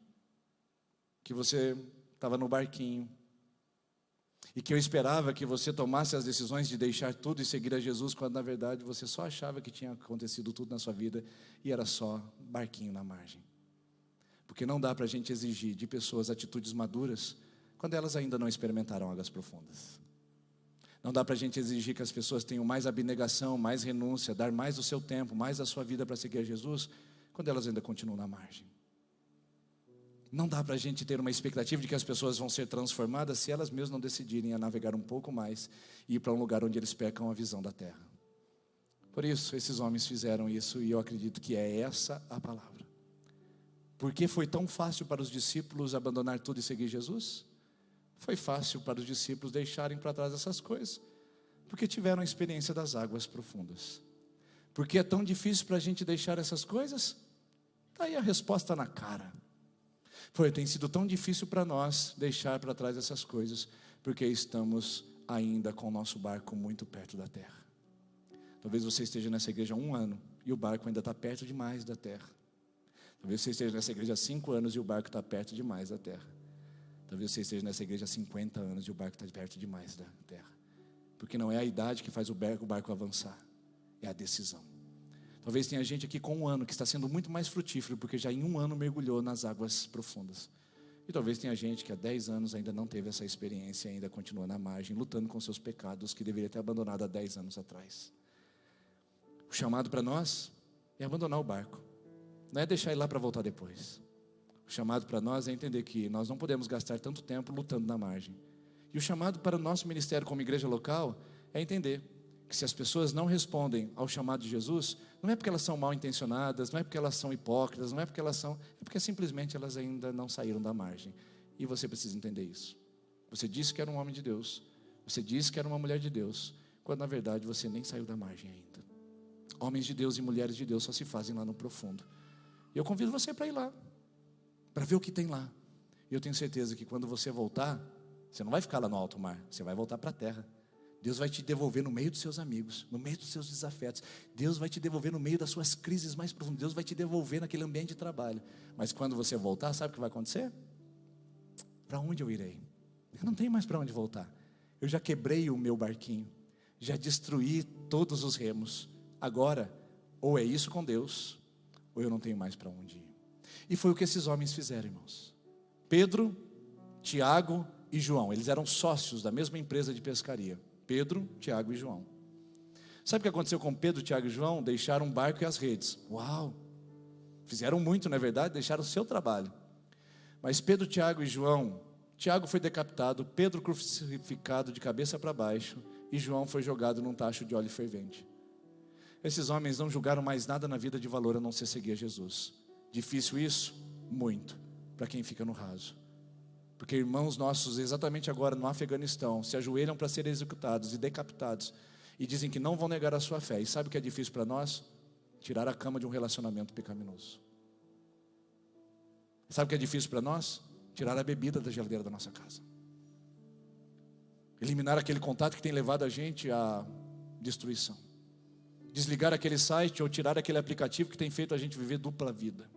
que você estava no barquinho, e que eu esperava que você tomasse as decisões de deixar tudo e seguir a Jesus, quando na verdade você só achava que tinha acontecido tudo na sua vida e era só barquinho na margem. Porque não dá para a gente exigir de pessoas atitudes maduras quando elas ainda não experimentaram águas profundas. Não dá para a gente exigir que as pessoas tenham mais abnegação, mais renúncia, dar mais do seu tempo, mais da sua vida para seguir a Jesus, quando elas ainda continuam na margem. Não dá para a gente ter uma expectativa de que as pessoas vão ser transformadas se elas mesmas não decidirem a navegar um pouco mais e ir para um lugar onde eles percam a visão da terra. Por isso, esses homens fizeram isso e eu acredito que é essa a palavra. Por que foi tão fácil para os discípulos abandonar tudo e seguir Jesus? Foi fácil para os discípulos deixarem para trás essas coisas, porque tiveram a experiência das águas profundas. Por que é tão difícil para a gente deixar essas coisas? Está aí a resposta na cara. Tem sido tão difícil para nós deixar para trás essas coisas, porque estamos ainda com o nosso barco muito perto da terra. Talvez você esteja nessa igreja há 1 ano e o barco ainda está perto demais da terra. Talvez você esteja nessa igreja há 5 anos e o barco está perto demais da terra. Talvez você esteja nessa igreja há 50 anos e o barco está perto demais da terra. Porque não é a idade que faz o barco avançar, é a decisão. Talvez tenha gente aqui com 1 ano que está sendo muito mais frutífero, porque já em 1 ano mergulhou nas águas profundas. E talvez tenha gente que há 10 anos ainda não teve essa experiência e ainda continua na margem, lutando com seus pecados, que deveria ter abandonado há 10 anos atrás. O chamado para nós é abandonar o barco. Não é deixar ele lá para voltar depois. O chamado para nós é entender que nós não podemos gastar tanto tempo lutando na margem. E o chamado para o nosso ministério como igreja local é entender que se as pessoas não respondem ao chamado de Jesus, não é porque elas são mal intencionadas, não é porque elas são hipócritas, não é porque é porque simplesmente elas ainda não saíram da margem. E você precisa entender isso. Você disse que era um homem de Deus, você disse que era uma mulher de Deus, quando na verdade você nem saiu da margem ainda. Homens de Deus e mulheres de Deus só se fazem lá no profundo. E eu convido você para ir lá, para ver o que tem lá. E eu tenho certeza que quando você voltar, você não vai ficar lá no alto mar, você vai voltar para a terra. Deus vai te devolver no meio dos seus amigos, no meio dos seus desafetos. Deus vai te devolver no meio das suas crises mais profundas. Deus vai te devolver naquele ambiente de trabalho. Mas quando você voltar, sabe o que vai acontecer? Para onde eu irei? Eu não tenho mais para onde voltar. Eu já quebrei o meu barquinho, já destruí todos os remos. Agora, ou é isso com Deus, ou eu não tenho mais para onde ir. E foi o que esses homens fizeram, irmãos. Pedro, Tiago e João, eles eram sócios da mesma empresa de pescaria. Pedro, Tiago e João. Sabe o que aconteceu com Pedro, Tiago e João? Deixaram o barco e as redes. Uau! Fizeram muito, não é verdade? Deixaram o seu trabalho. Mas Pedro, Tiago e João, Tiago foi decapitado, Pedro crucificado de cabeça para baixo e João foi jogado num tacho de óleo fervente. Esses homens não julgaram mais nada na vida de valor a não ser seguir a Jesus. Difícil isso? Muito, para quem fica no raso. Porque irmãos nossos, exatamente agora no Afeganistão, se ajoelham para serem executados e decapitados e dizem que não vão negar a sua fé. E sabe o que é difícil para nós? Tirar a cama de um relacionamento pecaminoso. Sabe o que é difícil para nós? Tirar a bebida da geladeira da nossa casa. Eliminar aquele contato que tem levado a gente à destruição. Desligar aquele site ou tirar aquele aplicativo que tem feito a gente viver dupla vida.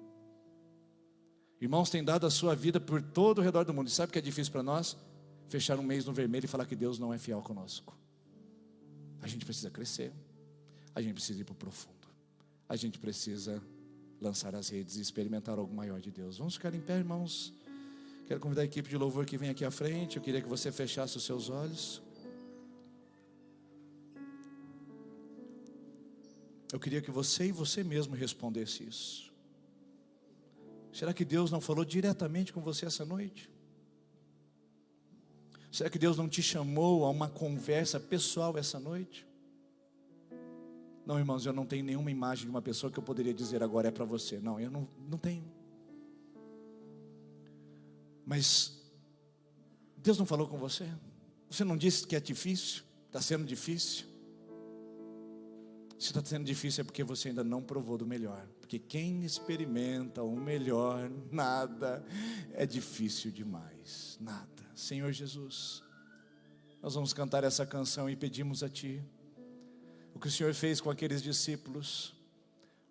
Irmãos têm dado a sua vida por todo o redor do mundo. E sabe o que é difícil para nós? Fechar um mês no vermelho e falar que Deus não é fiel conosco. A gente precisa crescer. A gente precisa ir para o profundo. A gente precisa lançar as redes e experimentar algo maior de Deus. Vamos ficar em pé, irmãos. Quero convidar a equipe de louvor que vem aqui à frente. Eu queria que você fechasse os seus olhos. Eu queria que você e você mesmo respondesse isso. Será que Deus não falou diretamente com você essa noite? Será que Deus não te chamou a uma conversa pessoal essa noite? Não, irmãos, eu não tenho nenhuma imagem de uma pessoa que eu poderia dizer agora é para você. Não, eu não tenho. Mas Deus não falou com você? Você não disse que é difícil? Está sendo difícil? Se está sendo difícil é porque você ainda não provou do melhor. Porque quem experimenta o melhor, nada é difícil demais. Nada. Senhor Jesus, nós vamos cantar essa canção e pedimos a Ti o que o Senhor fez com aqueles discípulos,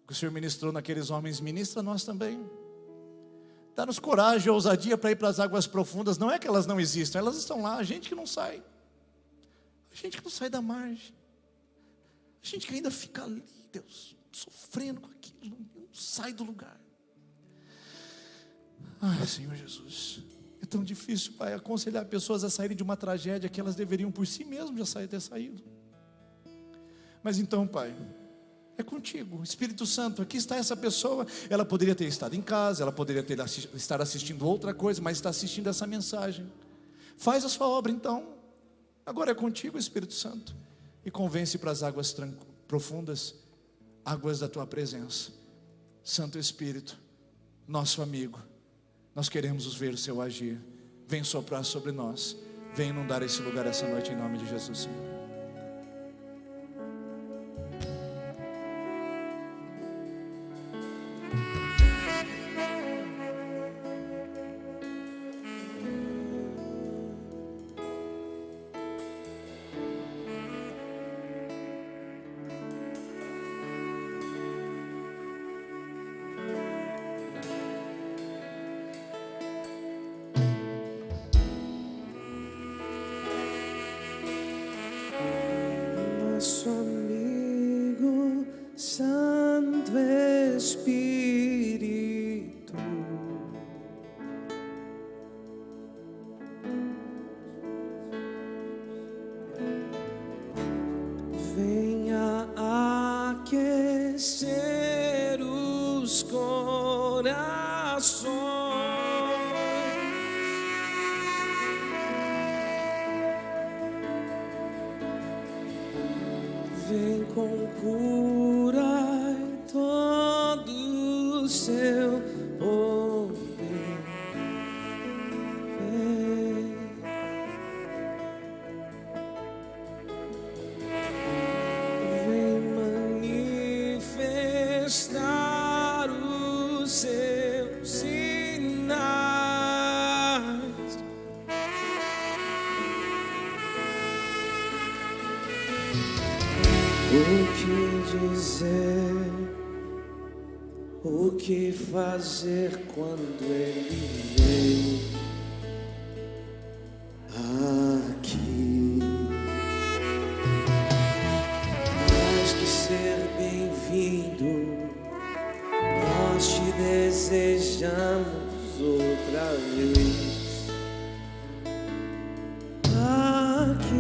o que o Senhor ministrou naqueles homens, ministra a nós também. Dá-nos coragem e ousadia para ir para as águas profundas. Não é que elas não existam, elas estão lá. A gente que não sai, a gente que não sai da margem, a gente que ainda fica ali, Deus, sofrendo com aquilo, não sai do lugar. Ai, Senhor Jesus, é tão difícil, Pai, aconselhar pessoas a saírem de uma tragédia que elas deveriam por si mesmas já ter saído. Mas então, Pai, é contigo, Espírito Santo. Aqui está essa pessoa, ela poderia ter estado em casa, ela poderia estar assistindo outra coisa, mas está assistindo essa mensagem. Faz a sua obra então. Agora é contigo, Espírito Santo, e convence para as águas profundas, águas da tua presença. Santo Espírito, nosso amigo, nós queremos ver o seu agir. Vem soprar sobre nós, vem inundar esse lugar essa noite em nome de Jesus, Senhor.
Nosso amigo Santo Espírito, venha aquecer os corações. Vem com cura e todo o seu poder. Vem manifestar os seus sinais. O que dizer, o que fazer quando Ele vem aqui? Mais que ser bem-vindo, nós te desejamos outra vez aqui.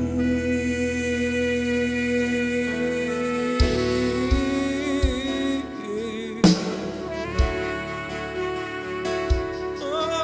Oh,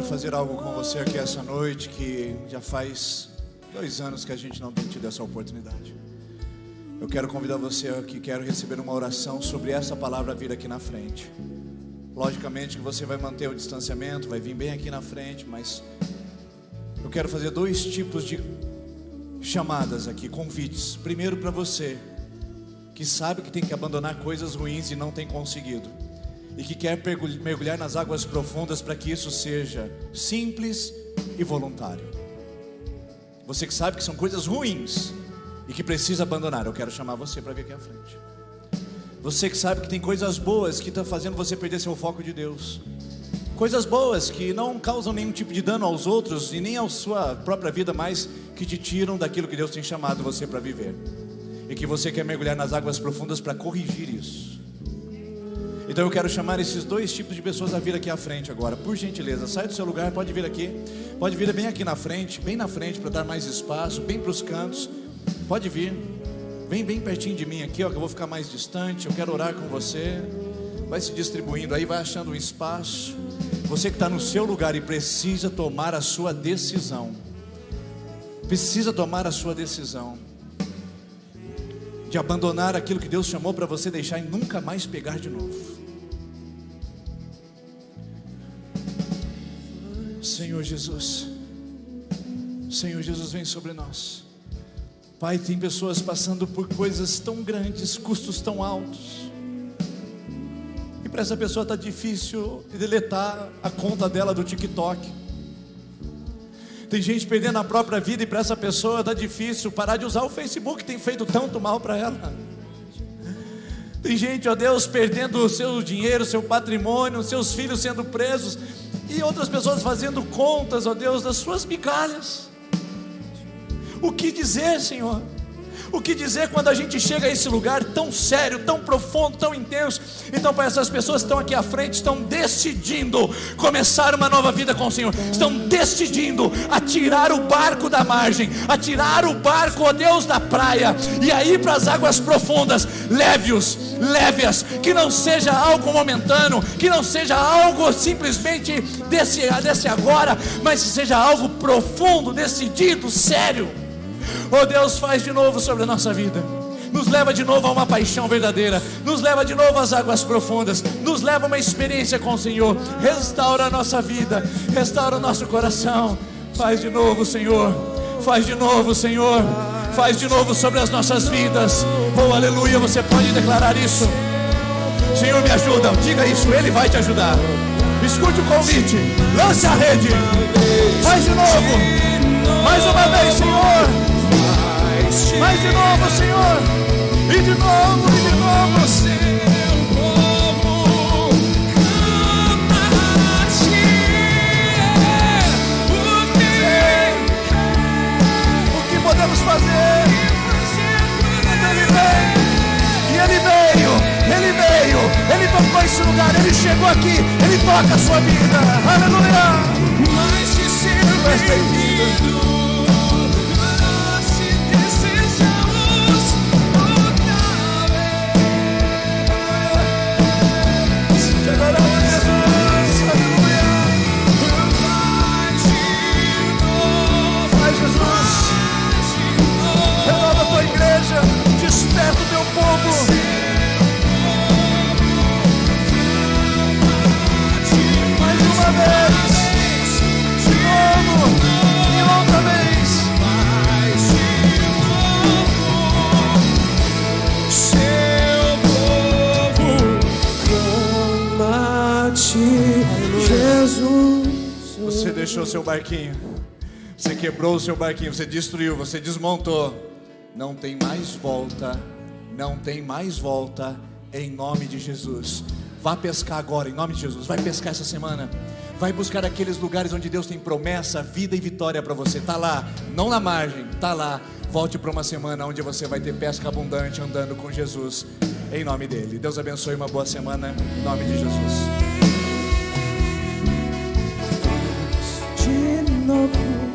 fazer algo com você aqui essa noite, que já faz 2 anos que a gente não tem tido essa oportunidade. Eu quero convidar você que quero receber uma oração sobre essa palavra vir aqui na frente. Logicamente que você vai manter o distanciamento, vai vir bem aqui na frente, mas eu quero fazer 2 tipos de chamadas aqui, convites. Primeiro, para você que sabe que tem que abandonar coisas ruins e não tem conseguido, e que quer mergulhar nas águas profundas para que isso seja simples e voluntário. Você que sabe que são coisas ruins e que precisa abandonar, eu quero chamar você para vir aqui à frente. Você que sabe que tem coisas boas que está fazendo você perder seu foco de Deus, coisas boas que não causam nenhum tipo de dano aos outros e nem à sua própria vida, mas que te tiram daquilo que Deus tem chamado você para viver, e que você quer mergulhar nas águas profundas para corrigir isso. Então eu quero chamar esses 2 tipos de pessoas a vir aqui à frente agora. Por gentileza, sai do seu lugar, pode vir aqui. Pode vir bem aqui na frente, bem na frente, para dar mais espaço, bem para os cantos. Pode vir, vem bem pertinho de mim aqui, ó, que eu vou ficar mais distante. Eu quero orar com você. Vai se distribuindo aí, vai achando um espaço. Você que está no seu lugar e precisa tomar a sua decisão. Precisa tomar a sua decisão de abandonar aquilo que Deus chamou para você deixar e nunca mais pegar de novo. Senhor Jesus, vem sobre nós. Pai, tem pessoas passando por coisas tão grandes, custos tão altos, e para essa pessoa está difícil deletar a conta dela do TikTok. Tem gente perdendo a própria vida, e para essa pessoa está difícil parar de usar o Facebook, tem feito tanto mal para ela. Tem gente, ó Deus, perdendo o seu dinheiro, seu patrimônio, seus filhos sendo presos, e outras pessoas fazendo contas, ó Deus, das suas migalhas. O que dizer, Senhor? O que dizer quando a gente chega a esse lugar tão sério, tão profundo, tão intenso? Então, para essas pessoas que estão aqui à frente, estão decidindo começar uma nova vida com o Senhor, estão decidindo a tirar o barco da margem, a tirar o barco, ó Deus, da praia, e a ir para as águas profundas. Leve-as, que não seja algo momentâneo, que não seja algo simplesmente desse agora, mas que seja algo profundo, decidido, sério. Oh Deus, faz de novo sobre a nossa vida, nos leva de novo a uma paixão verdadeira, nos leva de novo às águas profundas, nos leva a uma experiência com o Senhor. Restaura a nossa vida, restaura o nosso coração. Faz de novo, Senhor, faz de novo, Senhor, faz de novo sobre as nossas vidas. Oh aleluia, você pode declarar isso. Senhor, me ajuda, diga isso, Ele vai te ajudar. Escute o convite, lance a rede, faz de novo, mais uma vez, Senhor. Mais de novo, Senhor, e de novo, e de novo. Seu povo clama a Ti. O que podemos fazer? Ele tocou esse lugar, Ele chegou aqui, Ele toca a sua vida. Aleluia. Mais que ser bem-vindo. Desperta o teu povo. Mais uma vez, de novo, e outra vez. Seu povo clama a Ti, Jesus. Você deixou seu barquinho, você quebrou o seu barquinho, você destruiu, você desmontou. Não tem mais volta, não tem mais volta, em nome de Jesus. Vá pescar agora, em nome de Jesus. Vai pescar essa semana, vai buscar aqueles lugares onde Deus tem promessa, vida e vitória para você. Está lá, não na margem, está lá. Volte para uma semana onde você vai ter pesca abundante, andando com Jesus, em nome dEle. Deus abençoe, uma boa semana, em nome de Jesus. De novo.